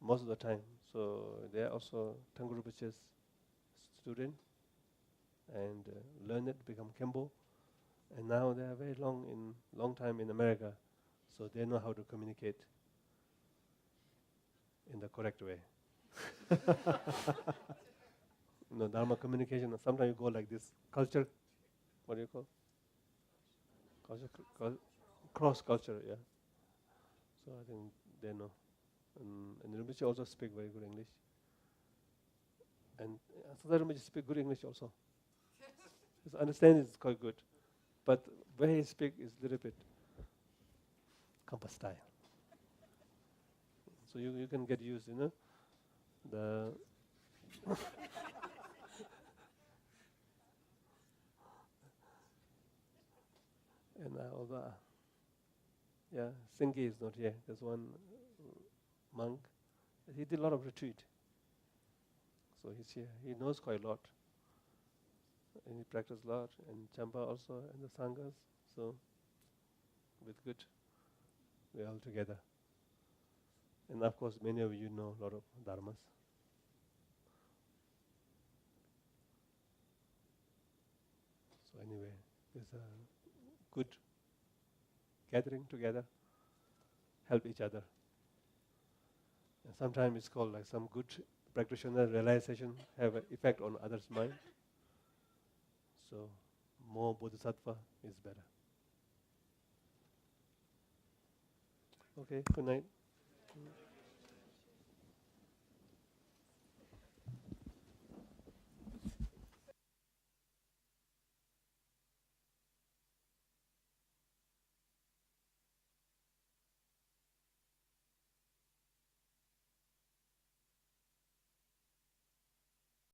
most of the time. So they are also Tangu Rinpoche's student and learn it, become Kempo. And now they are very long time in America. So they know how to communicate in the correct way. Dharma communication, sometimes you go like this. Culture, what do you call? Cross culture, yeah. So I think they know. And Rinpoche also speak very good English. And Sadhguru Rinpoche speak good English also. His understanding is quite good. But where he speak is a little bit Kampa style. So you can get used, the and although Singi is not here. There's one monk. He did a lot of retreat. So he's here. He knows quite a lot. And he practiced a lot. And Champa also, and the Sanghas. So with good, we're all together. And of course, many of you know a lot of dharmas. So anyway, there's a good gathering together, help each other. And sometimes it's called like some good practitioner realization have an effect on others' mind. So more bodhisattva is better. Okay, good night.